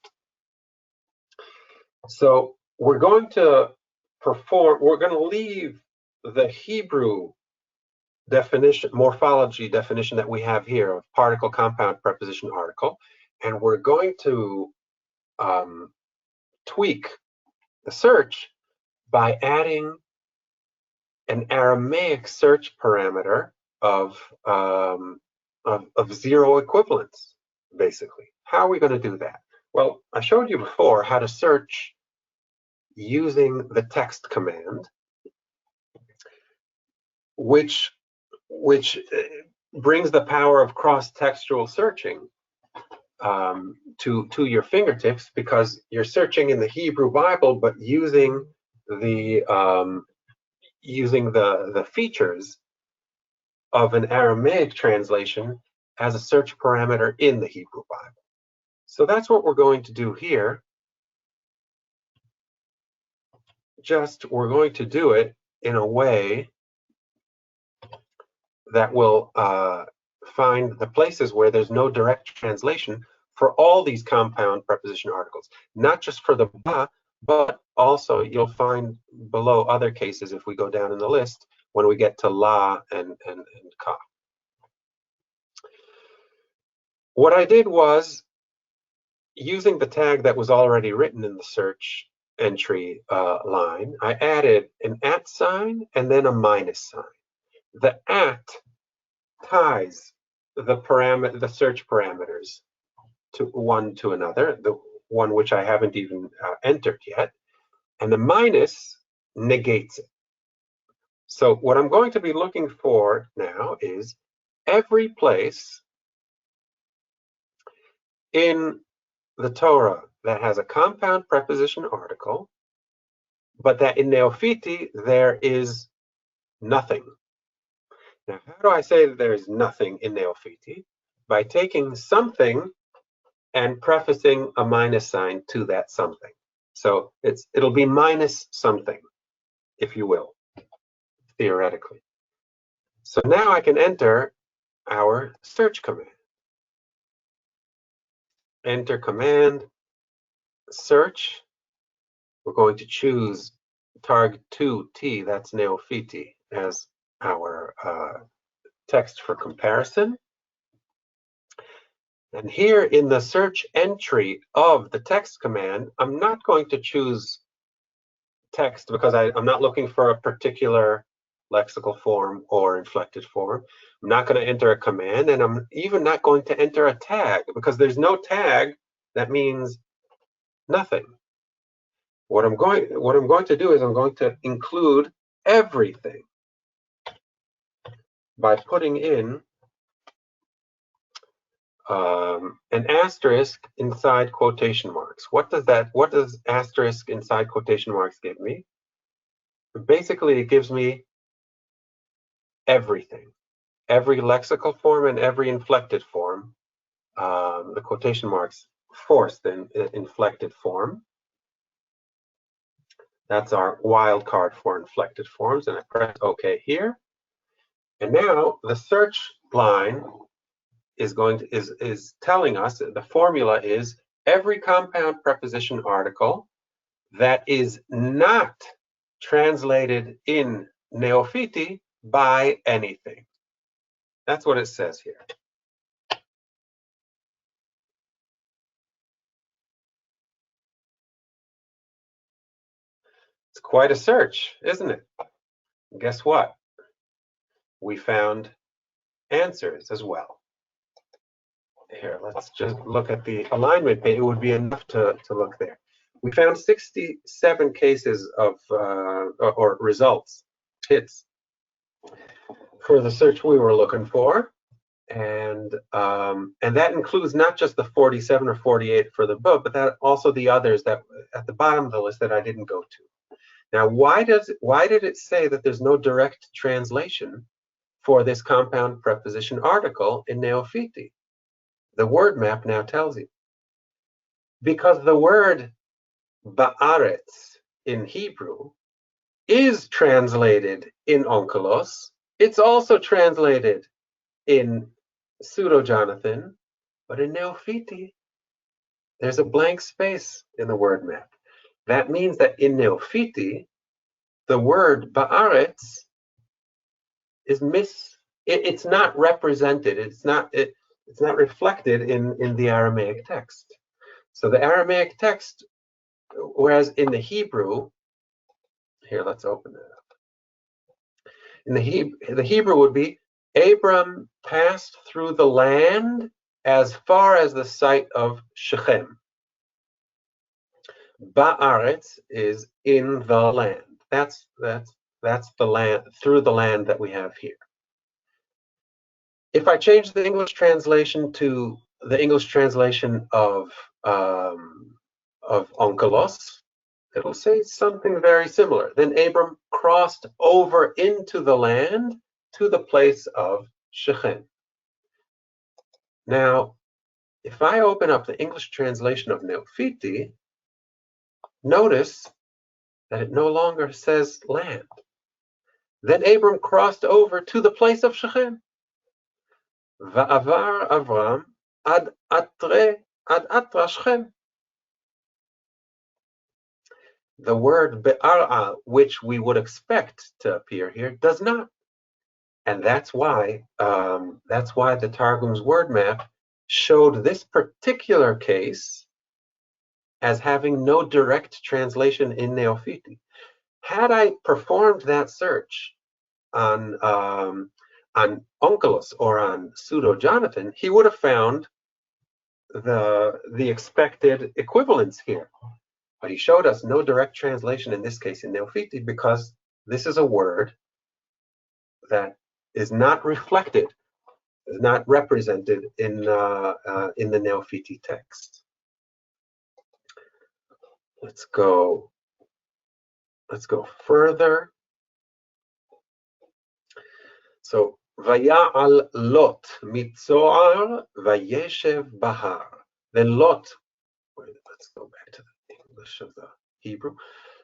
So we're going to leave the Hebrew definition, morphology definition that we have here of particle, compound, preposition, article, and we're going to tweak the search by adding an Aramaic search parameter of zero equivalence, basically. How are we going to do that? Well, I showed you before how to search using the text command, which brings the power of cross-textual searching to your fingertips, because you're searching in the Hebrew Bible, but using the features of an Aramaic translation as a search parameter in the Hebrew Bible. So that's what we're going to do here. Just we're going to do it in a way that will find the places where there's no direct translation for all these compound preposition articles, not just for the ba, but also you'll find below other cases if we go down in the list when we get to la and ka. What I did was, using the tag that was already written in the search entry line, I added an @ sign and then a minus sign. The @ ties the search parameters to one to another, the one which I haven't even entered yet, and the minus negates it. So what I'm going to be looking for now is every place in the Torah that has a compound preposition article, but that in Neophiti there is nothing. Now, how do I say that there is nothing in Neophiti? By taking something and prefacing a minus sign to that something. So it'll be minus something, if you will, theoretically. So now I can enter our search command. Enter command, search. We're going to choose targ2t, that's Neophiti, as our text for comparison. And here in the search entry of the text command, I'm not going to choose text because I'm not looking for a particular lexical form or inflected form. I'm not going to enter a command, and I'm even not going to enter a tag, because there's no tag. That means nothing. What I'm going to do is I'm going to include everything by putting in an asterisk inside quotation marks. What does asterisk inside quotation marks give me? Basically, it gives me everything, every lexical form and every inflected form. The quotation marks force the inflected form. That's our wildcard for inflected forms, and I press OK here. And now the search line is telling us that the formula is every compound preposition article that is not translated in Neophiti by anything. That's what it says here. It's quite a search, isn't it? Guess what? We found answers as well. Here, let's just look at the alignment page. It would be enough to look there. We found 67 cases of or results, hits, for the search we were looking for, and that includes not just the 47 or 48 for the book, but that also the others that at the bottom of the list that I didn't go to. Now, why did it say that there's no direct translation for this compound preposition article in Neophiti? The word map now tells you. Because the word Ba'aretz in Hebrew is translated in Onkelos. It's also translated in Pseudo-Jonathan, but in Neophiti, there's a blank space in the word map. That means that in Neophiti, the word Ba'aretz is it's not represented. It's not reflected in the Aramaic text. So the Aramaic text, whereas in the Hebrew, here, let's open it up. In the Hebrew would be, Abram passed through the land as far as the site of Shechem. Ba'aretz is in the land. That's the land, through the land that we have here. If I change the English translation to the English translation of Onkelos, it'll say something very similar. Then Abram crossed over into the land to the place of Shechem. Now, if I open up the English translation of Neofiti, notice that it no longer says land. Then Abram crossed over to the place of Shechem. Va'avar Avram ad atra Shechem. The word be'ara, which we would expect to appear here, does not. And that's why the Targum's word map showed this particular case as having no direct translation in Neofiti. Had I performed that search on Onkelos or on Pseudo Jonathan, he would have found the expected equivalence here. But he showed us no direct translation in this case in Neofiti, because this is a word that is not reflected, is not represented in the Neofiti text. Let's go further. So, Vaya'al Lot mitzoar vayeshev bahar. Then Lot, let's go back to the English of the Hebrew.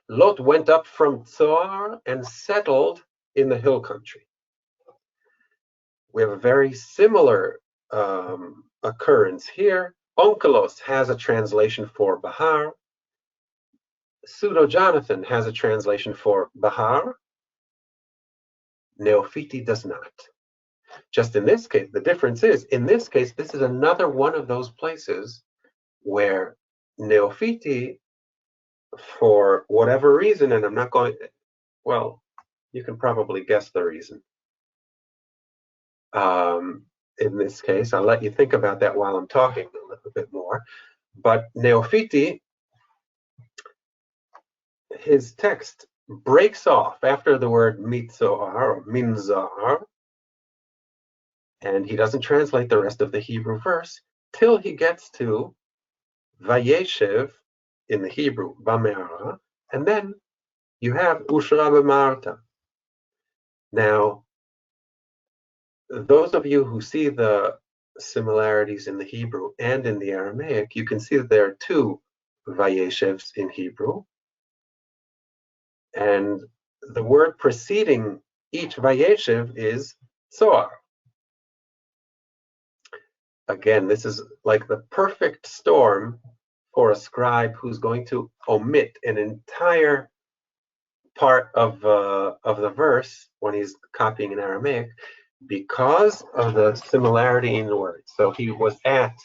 Lot went up from Zoar and settled in the hill country. We have a very similar occurrence here. Onkelos has a translation for Bahar. Pseudo Jonathan has a translation for Bahar. Neofiti does not. Just in this case, the difference is, in this case, this is another one of those places where Neofiti, for whatever reason, and I'm not going, well, you can probably guess the reason. In this case, I'll let you think about that while I'm talking a little bit more. But Neofiti, his text breaks off after the word mitzoar or minzar, and he doesn't translate the rest of the Hebrew verse till he gets to Vayeshev in the Hebrew, Bame'ara, and then you have Ushra b'Marta. Now, those of you who see the similarities in the Hebrew and in the Aramaic, you can see that there are two Vayeshevs in Hebrew, and the word preceding each Vayeshev is Zoar. Again, this is like the perfect storm for a scribe who's going to omit an entire part of the verse when he's copying in Aramaic because of the similarity in the words. So he was at,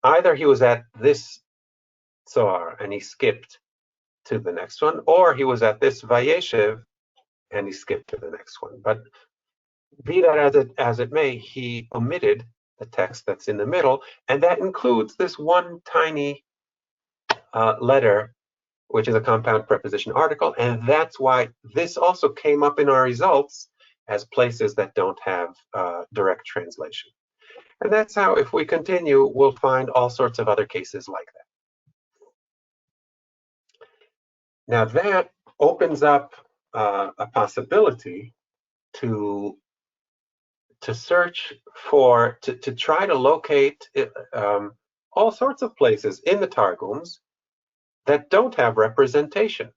either he was at this Zoar and he skipped to the next one, or he was at this Vayeshev and he skipped to the next one. But be that as it may, he omitted the text that's in the middle, and that includes this one tiny letter, which is a compound preposition article, and that's why this also came up in our results as places that don't have direct translation. And that's how, if we continue, we'll find all sorts of other cases like that. Now that opens up a possibility to search for, to try to locate all sorts of places in the Targums that don't have representation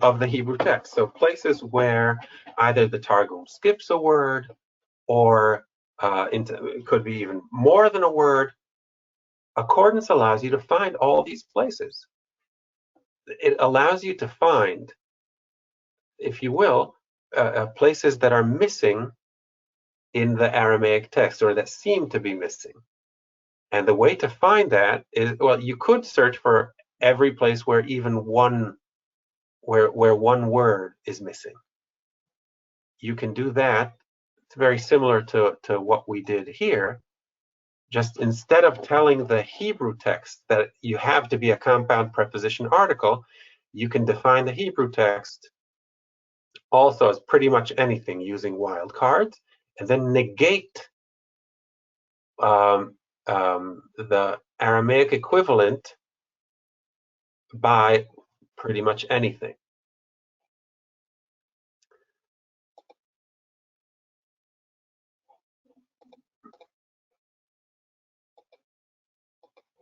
of the Hebrew text. So places where either the Targum skips a word, or it could be even more than a word. Accordance allows you to find all these places. It allows you to find, if you will, places that are missing in the Aramaic text, or that seem to be missing. And the way to find that is, well, you could search for every place where even one one word is missing. You can do that. It's very similar to what we did here. Just instead of telling the Hebrew text that you have to be a compound preposition article, you can define the Hebrew text also as pretty much anything using wildcards, and then negate the Aramaic equivalent by pretty much anything.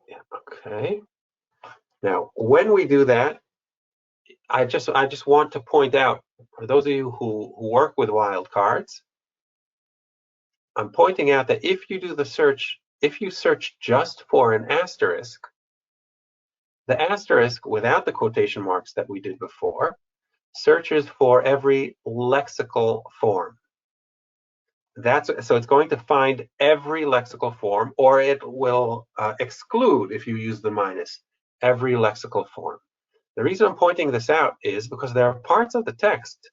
Yeah, okay. Now, when we do that, I just want to point out, for those of you who work with wildcards, I'm pointing out that if you do the search, if you search just for an asterisk, the asterisk without the quotation marks that we did before searches for every lexical form. So it's going to find every lexical form, or it will exclude, if you use the minus, every lexical form. The reason I'm pointing this out is because there are parts of the text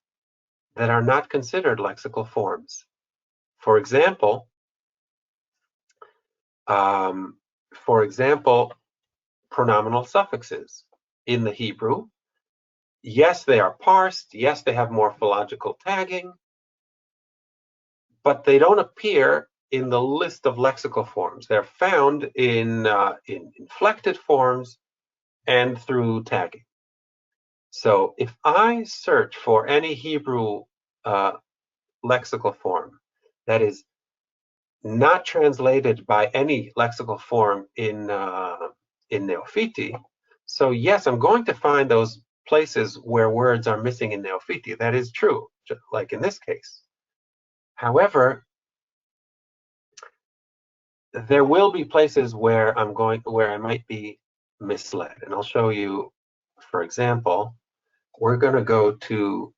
that are not considered lexical forms. For example, pronominal suffixes in the Hebrew. Yes, they are parsed. Yes, they have morphological tagging, but they don't appear in the list of lexical forms. They're found in inflected forms and through tagging. So if I search for any Hebrew lexical form that is not translated by any lexical form in Neophiti, so yes, I'm going to find those places where words are missing in Neophiti. That is true, just like in this case. However, there will be places where I might be misled, and I'll show you. For example, we're going to go to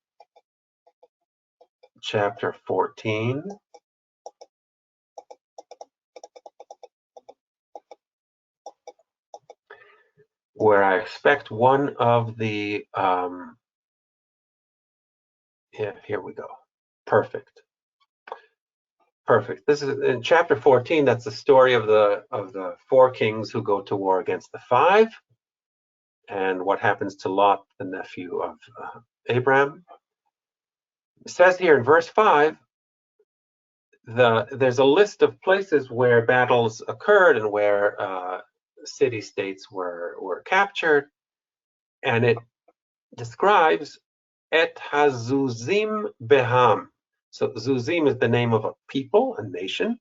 chapter 14. Where I expect one of the, yeah, here we go. Perfect. Perfect. This is in chapter 14. That's the story of the 4 kings who go to war against the 5, and what happens to Lot, the nephew of Abraham. It says here in verse 5, there's a list of places where battles occurred and where city-states were captured, and it describes et hazuzim beham. So Zuzim is the name of a people, a nation,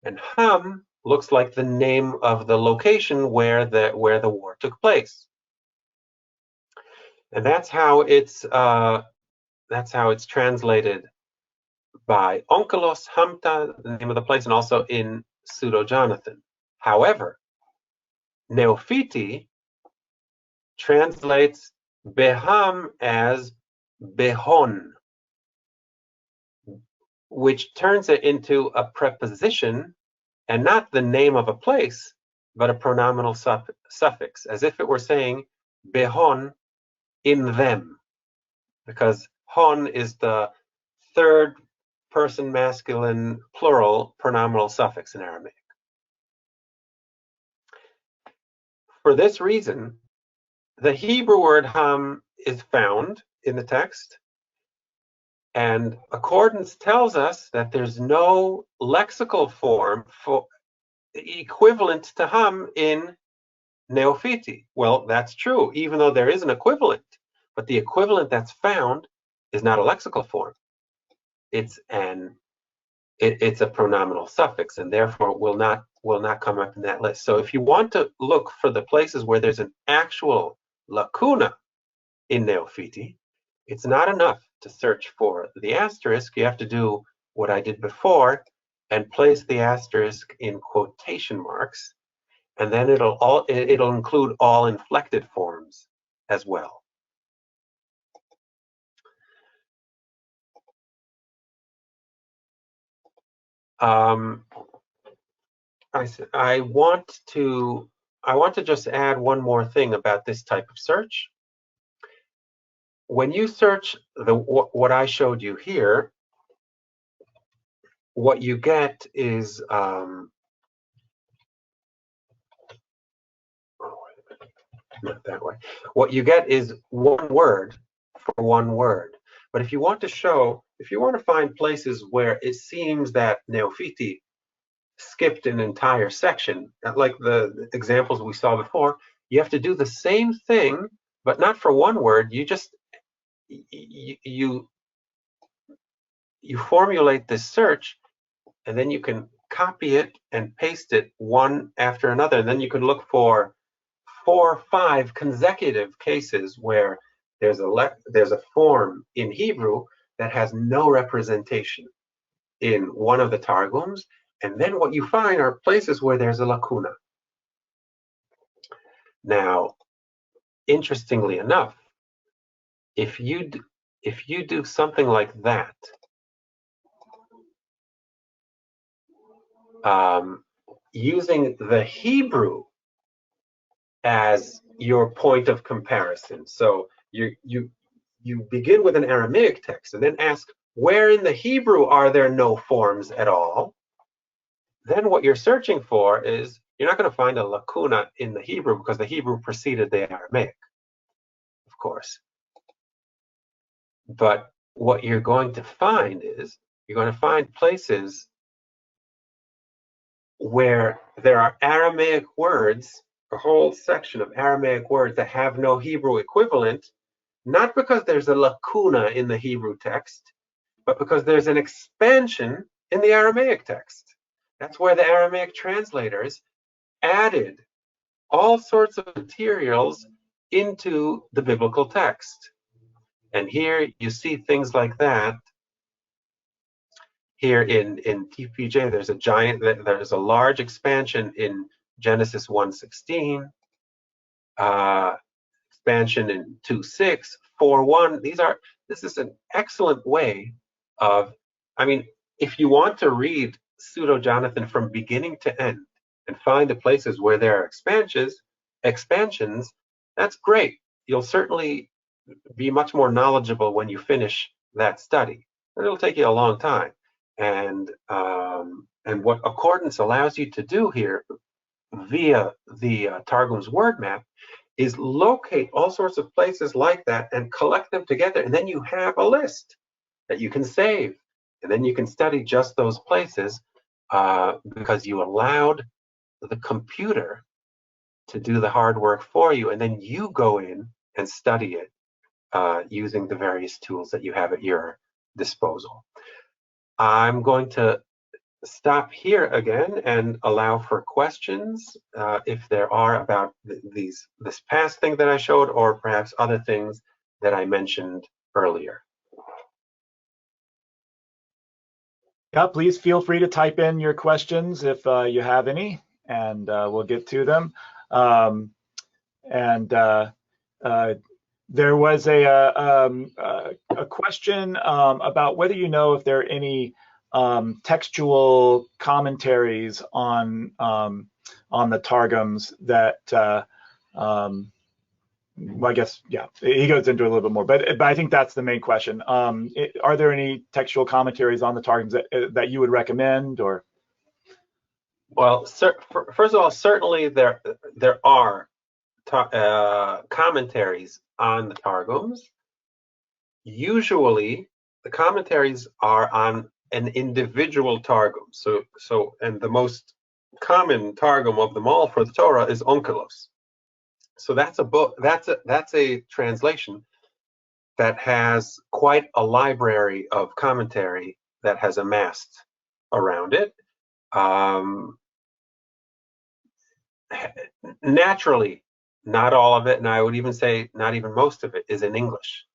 and Ham looks like the name of the location where the war took place. And that's how it's translated by Onkelos, Hamta, the name of the place, and also in Pseudo-Jonathan. However, Neophiti translates Beham as Behon, which turns it into a preposition and not the name of a place, but a pronominal suffix, as if it were saying Behon, in them, because hon is the 3rd person masculine plural pronominal suffix in Aramaic. For this reason, the Hebrew word ham is found in the text, and accordance tells us that there's no lexical form for equivalent to ham in Neophiti. Well, that's true, even though there is an equivalent, but the equivalent that's found is not a lexical form. It's a pronominal suffix, and therefore will not come up in that list. So if you want to look for the places where there's an actual lacuna in Neophiti, it's not enough to search for the asterisk. You have to do what I did before and place the asterisk in quotation marks, and then it'll include all inflected forms as well. I want to just add one more thing about this type of search. When you search what I showed you here, what you get is not that way. What you get is one word for one word. But if you want to find places where it seems that Neofiti skipped an entire section, like the examples we saw before, you have to do the same thing, but not for one word. You just you formulate this search, and then you can copy it and paste it one after another, and then you can look for 4 or 5 consecutive cases where there's a form in Hebrew that has no representation in one of the Targums, and then what you find are places where there's a lacuna. Now, interestingly enough, if you do something like that, using the Hebrew as your point of comparison, so you begin with an Aramaic text and then ask, where in the Hebrew are there no forms at all? Then what you're searching for is, you're not going to find a lacuna in the Hebrew because the Hebrew preceded the Aramaic, of course. But what you're going to find is, you're going to find places where there are Aramaic words, a whole section of Aramaic words that have no Hebrew equivalent, not because there's a lacuna in the Hebrew text, but because there's an expansion in the Aramaic text. That's where the Aramaic translators added all sorts of materials into the biblical text. And here you see things like that. Here in TPJ, there's a large expansion in Genesis 1:16, expansion in 2:6, 4:1. This is an excellent way of, if you want to read Pseudo-Jonathan from beginning to end and find the places where there are expansions, that's great. You'll certainly be much more knowledgeable when you finish that study, but it'll take you a long time. And what Accordance allows you to do here via the Targum's WordMap is locate all sorts of places like that and collect them together, and then you have a list that you can save, and then you can study just those places because you allowed the computer to do the hard work for you, and then you go in and study it using the various tools that you have at your disposal. I'm going to stop here again and allow for questions if there are about this past thing that I showed, or perhaps other things that I mentioned earlier.
Yeah, please feel free to type in your questions if you have any, and we'll get to them. There was a question about whether you know if there are any textual commentaries on the Targums that well, I guess, yeah, he goes into a little bit more, but I think that's the main question. Are there any textual commentaries on the Targums that you would recommend, or?
Well, first of all, certainly there are commentaries on the Targums. Usually, the commentaries are on an individual Targum. And the most common Targum of them all for the Torah is Onkelos. So that's a book. That's a translation that has quite a library of commentary that has amassed around it. Naturally, not all of it, and I would even say not even most of it, is in English,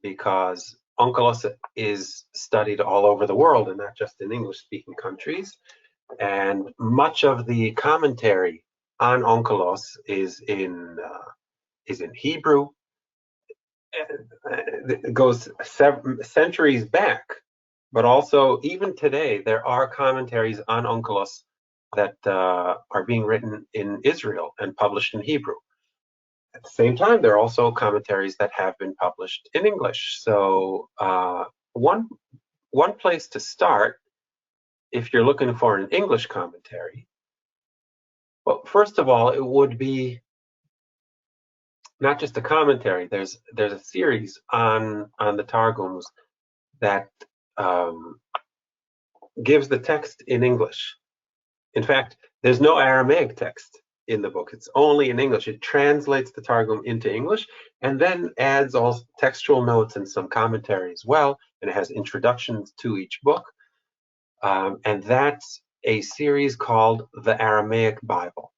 because Onkelos is studied all over the world and not just in English-speaking countries. And much of the commentary on Onkelos is in Hebrew. It goes centuries back But also, even today, there are commentaries on Onkelos that are being written in Israel and published in Hebrew. At the same time, there are also commentaries that have been published in English. So one place to start, if you're looking for an English commentary, well, first of all, it would be not just a commentary. There's a series on the Targums that gives the text in English. In fact, there's no Aramaic text in the book. It's only in English. It translates the Targum into English and then adds all textual notes and some commentary as well. And it has introductions to each book. And that's a series called the Aramaic Bible.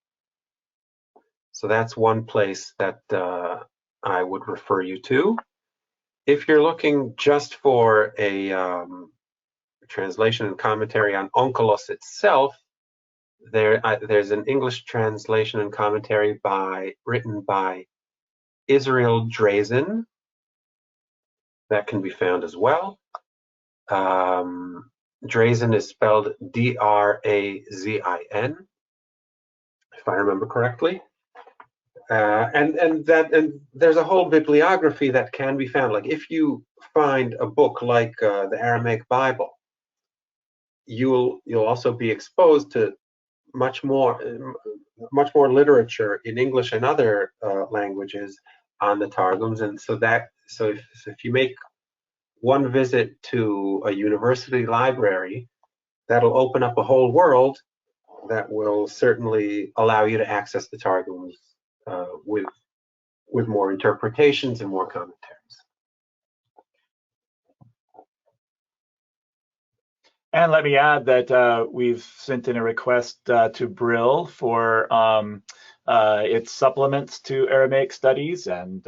So that's one place that I would refer you to. If you're looking just for a translation and commentary on Onkelos itself, there's an English translation and commentary written by Israel Drazen that can be found as well. Drazen is spelled D-R-A-Z-I-N, if I remember correctly. And there's a whole bibliography that can be found. Like if you find a book like the Aramaic Bible, you'll also be exposed to much more literature in English and other languages on the Targums. And so if you make one visit to a university library, that'll open up a whole world that will certainly allow you to access the Targums with more interpretations and more commentaries.
And let me add that we've sent in a request to Brill for its supplements to Aramaic studies, and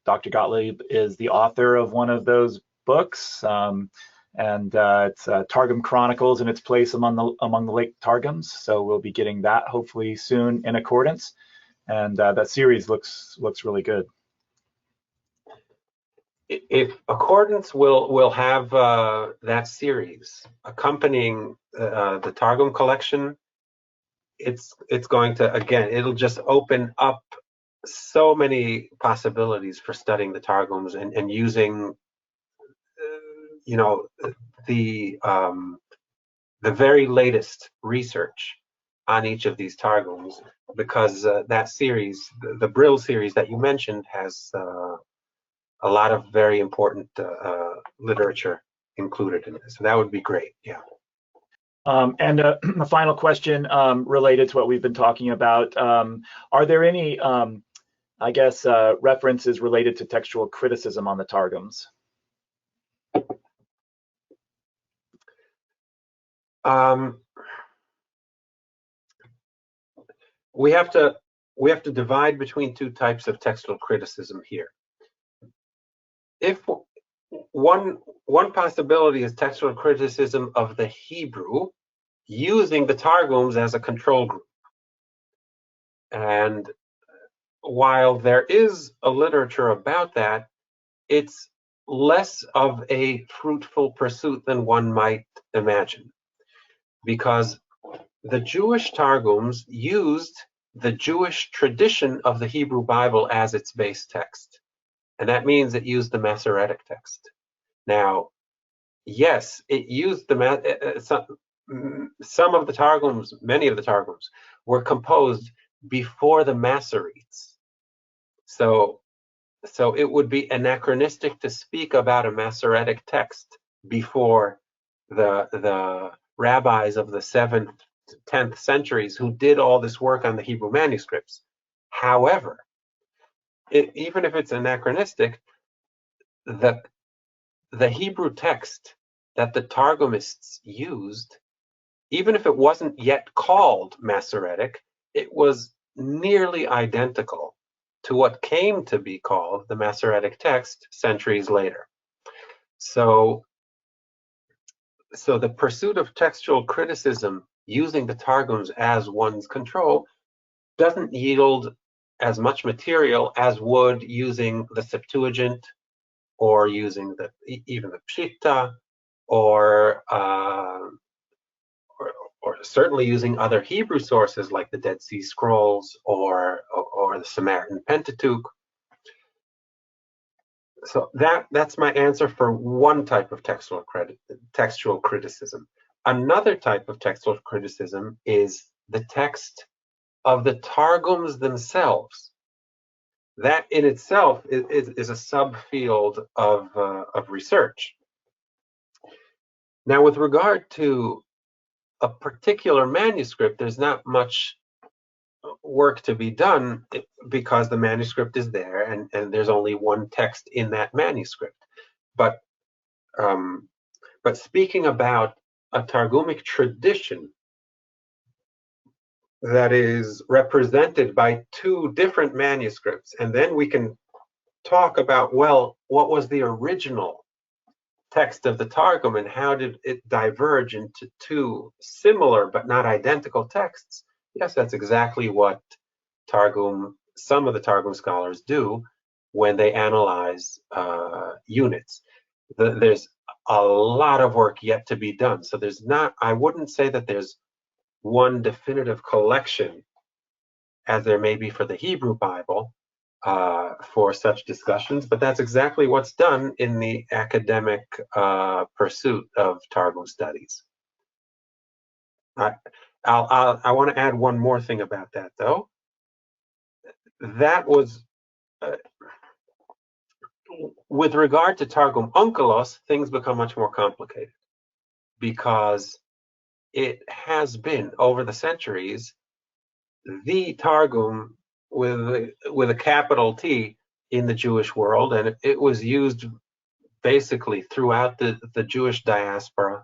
Dr. Gottlieb is the author of one of those books, and it's Targum Chronicles in its place among the late Targums. So we'll be getting that hopefully soon in accordance, and that series looks really good.
If Accordance will have that series accompanying the Targum collection, it's going to, again, it'll just open up so many possibilities for studying the Targums and using the very latest research on each of these Targums, because that series, the Brill series that you mentioned, has a lot of very important literature included in it. So that would be great, yeah.
And a final question related to what we've been talking about. Are there any, I guess, references related to textual criticism on the Targums?
We have to divide between two types of textual criticism here. If one possibility is textual criticism of the Hebrew using the Targums as a control group. And while there is a literature about that, it's less of a fruitful pursuit than one might imagine, because the Jewish Targums used the Jewish tradition of the Hebrew Bible as its base text. And that means it used the Masoretic text. Now, yes, it used some of the Targums, many of the Targums, were composed before the Masoretes. So it would be anachronistic to speak about a Masoretic text before the rabbis of the 7th to 10th centuries who did all this work on the Hebrew manuscripts. However, even if it's anachronistic, the Hebrew text that the Targumists used, even if it wasn't yet called Masoretic, it was nearly identical to what came to be called the Masoretic text centuries later. So the pursuit of textual criticism using the Targums as one's control doesn't yield as much material as would using the Septuagint or using even the Pshita or, or certainly using other Hebrew sources like the Dead Sea Scrolls or the Samaritan Pentateuch. So that's my answer for one type of textual criticism. Another type of textual criticism is the text of the Targums themselves. That in itself is a subfield of research. Now, with regard to a particular manuscript, there's not much work to be done because the manuscript is there and there's only one text in that manuscript. But speaking about a Targumic tradition that is represented by two different manuscripts, and then we can talk about, well, what was the original text of the Targum and how did it diverge into two similar but not identical texts? Yes, that's exactly what some of the Targum scholars do when they analyze units. There's a lot of work yet to be done. So I wouldn't say that there's one definitive collection as there may be for the Hebrew Bible for such discussions, but that's exactly what's done in the academic pursuit of Targum studies. I want to add one more thing about that, though. That was, with regard to Targum Onkelos, things become much more complicated because it has been, over the centuries, the Targum with a capital T in the Jewish world, and it was used basically throughout the Jewish diaspora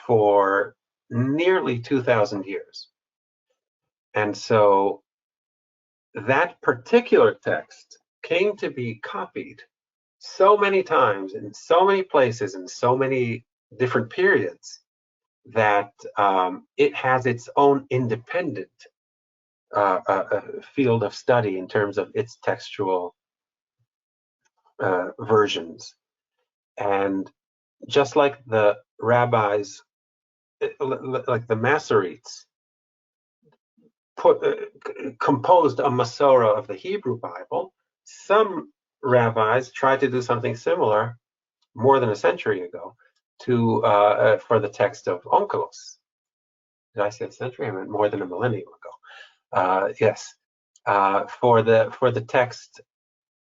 for nearly 2,000 years. And so that particular text came to be copied so many times in so many places in so many different periods that it has its own independent field of study in terms of its textual versions. And just like the rabbis, like the Masoretes, composed a Masorah of the Hebrew Bible, some rabbis tried to do something similar more than a century ago for the text of Onkelos. Did I say a century? I meant more than a millennium ago. Yes, for the text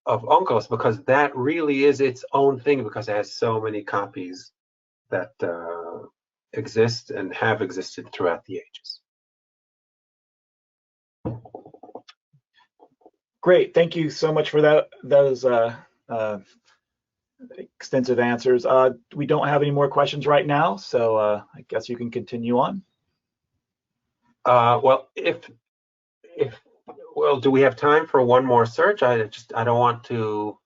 of Onkelos, because that really is its own thing, because it has so many copies that exist and have existed throughout the ages.
Great, thank you so much for those extensive answers. We don't have any more questions right now, so I guess you can continue on.
Well, do we have time for one more search? I don't want to.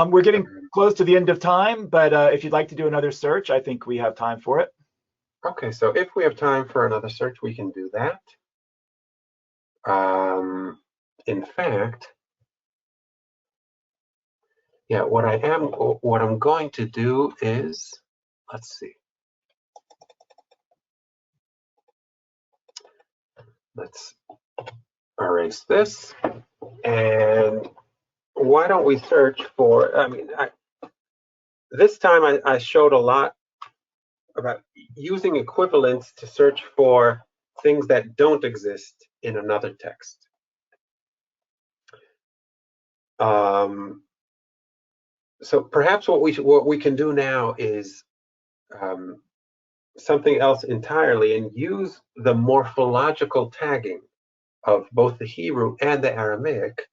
We're getting close to the end of time, but if you'd like to do another search, I think we have time for it.
Okay, so if we have time for another search, we can do that. In fact, yeah, what I'm going to do is, let's see. Let's erase this. And why don't we search for, this time I showed a lot about using equivalents to search for things that don't exist in another text. So perhaps what we can do now is something else entirely and use the morphological tagging of both the Hebrew and the Aramaic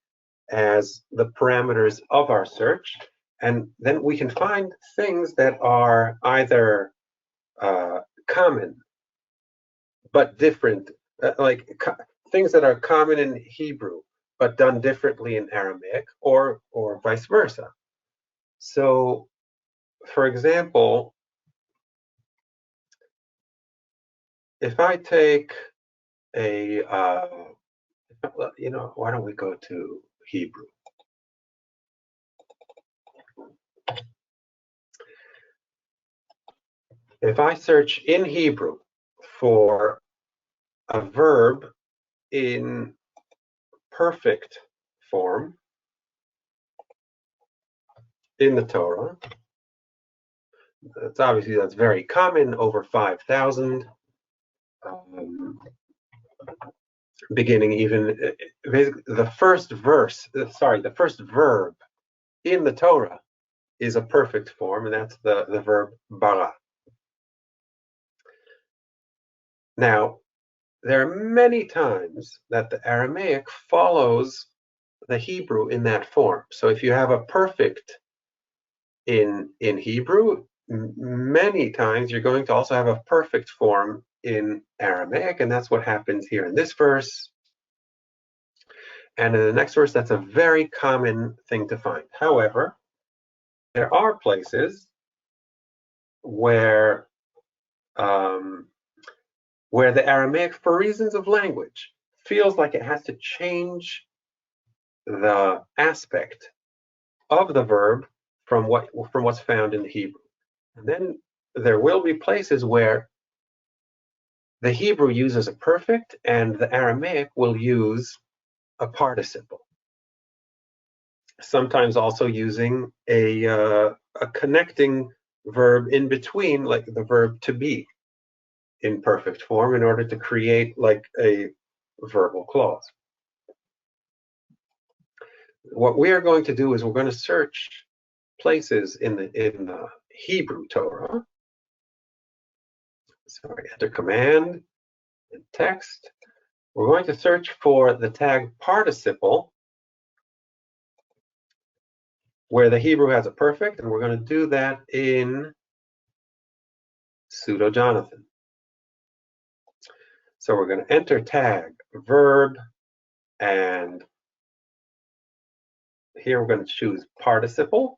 as the parameters of our search, and then we can find things that are either common but different, things that are common in Hebrew but done differently in Aramaic, or vice versa. So, for example, if I take a, why don't we go to Hebrew? If I search in Hebrew for a verb in perfect form in the Torah, that's very common, over 5,000, beginning even the first verb in the Torah is a perfect form, and that's the verb bara. Now, there are many times that the Aramaic follows the Hebrew in that form. So if you have a perfect in Hebrew, many times you're going to also have a perfect form in Aramaic, and that's what happens here in this verse. And in the next verse, that's a very common thing to find. However, there are places where the Aramaic, for reasons of language, feels like it has to change the aspect of the verb from what's found in the Hebrew. And then there will be places where the Hebrew uses a perfect and the Aramaic will use a participle. Sometimes also using a connecting verb in between, like the verb to be in perfect form, in order to create like a verbal clause. What we are going to do is we're going to search places in the Hebrew Torah. Sorry, enter command and text. We're going to search for the tag participle where the Hebrew has a perfect, and we're going to do that in Pseudo-Jonathan. So we're going to enter tag verb, and here we're going to choose participle.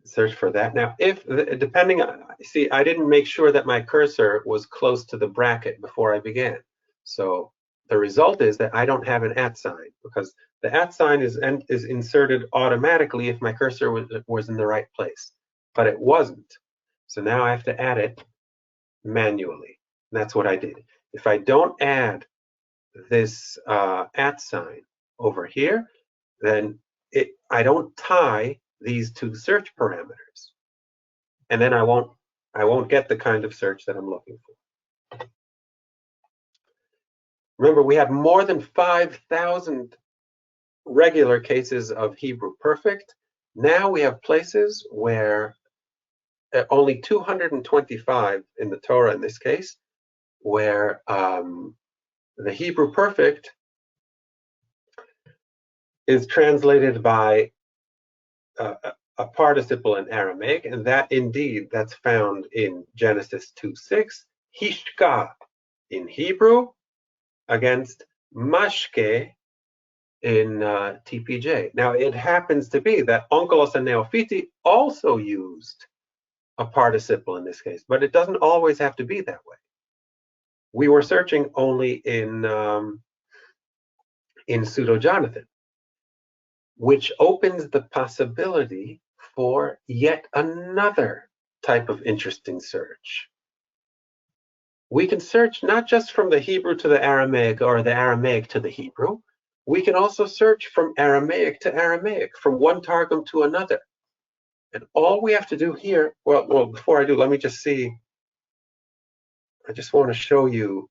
Search for that. Now, if depending on, see, I didn't make sure that my cursor was close to the bracket before I began. So the result is that I don't have an @ sign, because the @ sign is inserted automatically if my cursor was in the right place, but it wasn't. So now I have to add it manually. And that's what I did. If I don't add this @ sign over here, then I don't tie these two search parameters, and then I won't get the kind of search that I'm looking for. Remember, we have more than 5,000 regular cases of Hebrew perfect. Now we have places where only 225 in the Torah in this case, where the Hebrew perfect is translated by a participle in Aramaic, and that indeed, that's found in Genesis 2:6, hishka in Hebrew against mashke in TPJ. Now, it happens to be that Onkelos and Neophiti also used a participle in this case, but it doesn't always have to be that way. We were searching only in Pseudo-Jonathan, which opens the possibility for yet another type of interesting search. We can search not just from the Hebrew to the Aramaic or the Aramaic to the Hebrew. We can also search from Aramaic to Aramaic, from one Targum to another. And all we have to do here, well, before I do, let me just see. I just want to show you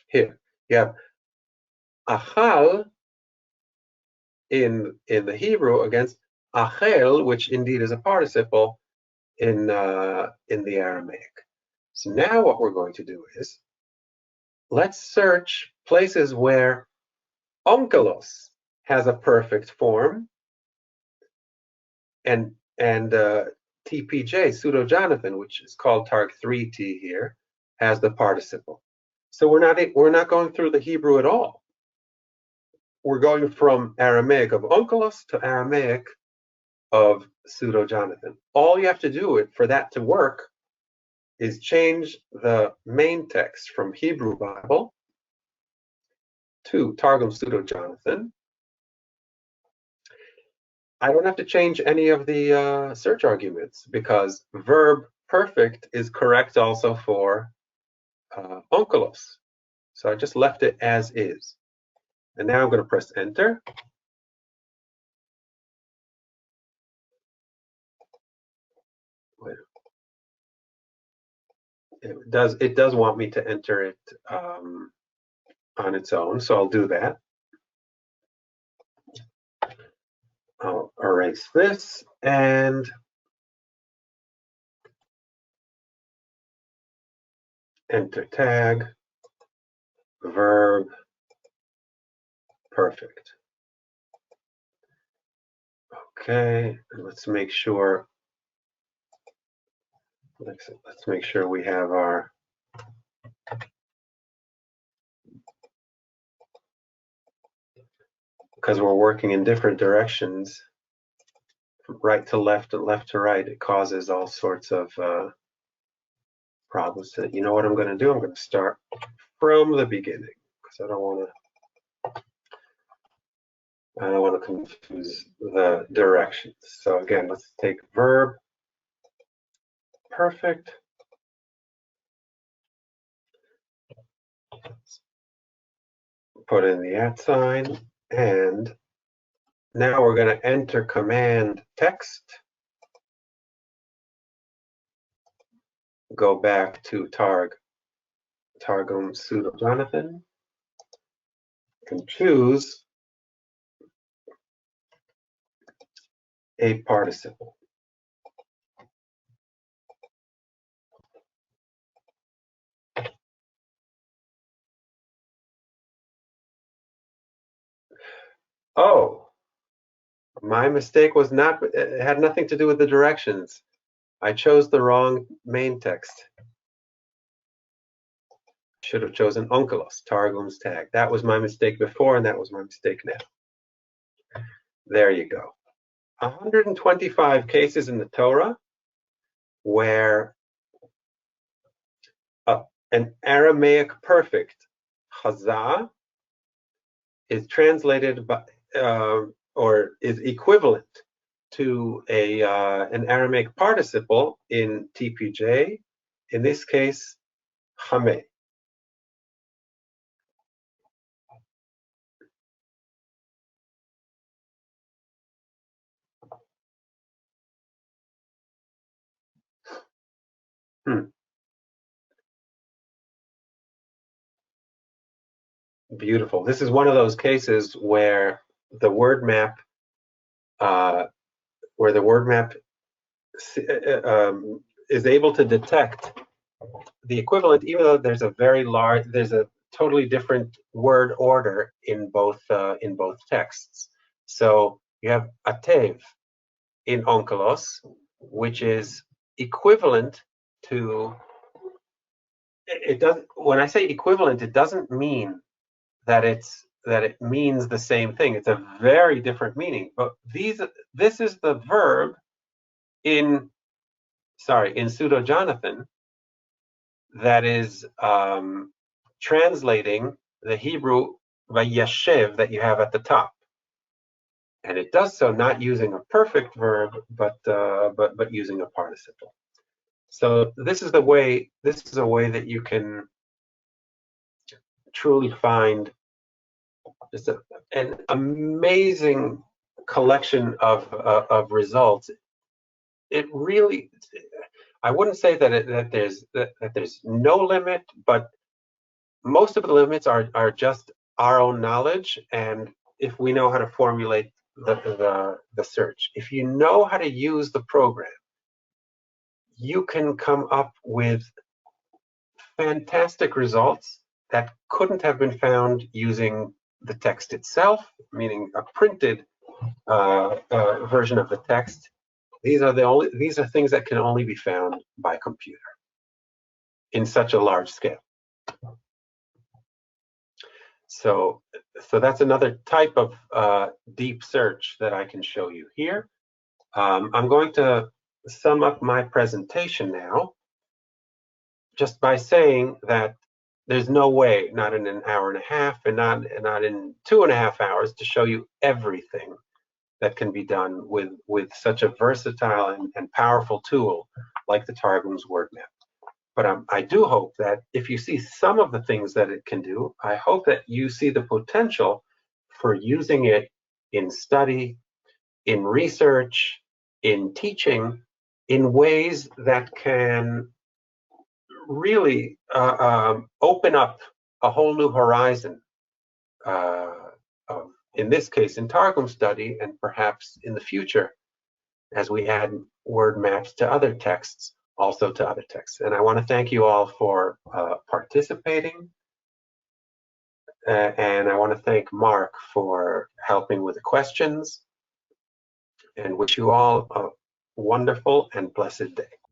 here. You have achal in the Hebrew against achel, which indeed is a participle in the Aramaic. So now what we're going to do is, let's search places where Onkelos has a perfect form, and TPJ, Pseudo-Jonathan, which is called Targ 3T here, has the participle. So we're not going through the Hebrew at all. We're going from Aramaic of Onkelos to Aramaic of Pseudo-Jonathan. All you have to do for that to work is change the main text from Hebrew Bible to Targum Pseudo-Jonathan. I don't have to change any of the search arguments because verb perfect is correct also for Onkelos. So I just left it as is. And now I'm going to press enter. It does want me to enter it on its own, so I'll do that. I'll erase this and enter tag verb perfect. Okay, let's make sure. Let's make sure we have our because we're working in different directions, from right to left and left to right. It causes all sorts of problems. So you know what I'm going to do? I'm going to start from the beginning because I don't want to confuse the directions. So again, let's take verb perfect. Put in the @ sign, and now we're going to enter command text. Go back to Targum pseudo Jonathan and choose a participle. Oh, my mistake was not, it had nothing to do with the directions. I chose the wrong main text. Should have chosen Onkelos, Targum's tag. That was my mistake before, and that was my mistake now. There you go. 125 cases in the Torah where an Aramaic perfect, chazah, is translated by, or is equivalent to an Aramaic participle in TPJ, in this case, chame. Beautiful. This is one of those cases where the word map, is able to detect the equivalent, even though there's a totally different word order in both texts. So you have atev in Onkelos, which is equivalent to. It does. When I say equivalent, it doesn't mean that it means the same thing. It's a very different meaning. But this is the verb in pseudo Jonathan that is translating the Hebrew vayashev that you have at the top, and it does so not using a perfect verb, but using a participle. So this is a way that you can truly find just an amazing collection of results. It really, I wouldn't say that there's no limit, but most of the limits are just our own knowledge, and if we know how to formulate the search. If you know how to use the program, you can come up with fantastic results that couldn't have been found using the text itself, meaning a printed version of the text. These are things that can only be found by computer in such a large scale. So that's another type of deep search that I can show you here. I'm going to sum up my presentation now just by saying that there's no way, not in an hour and a half and not in 2.5 hours, to show you everything that can be done with such a versatile and powerful tool like the Targums WordMap. But I do hope that if you see some of the things that it can do, I hope that you see the potential for using it in study, in research, in teaching, in ways that can really open up a whole new horizon, in this case, in Targum study, and perhaps in the future, as we add word maps to other texts, also to other texts. And I want to thank you all for participating. And I want to thank Mark for helping with the questions, and wish you all a wonderful and blessed day.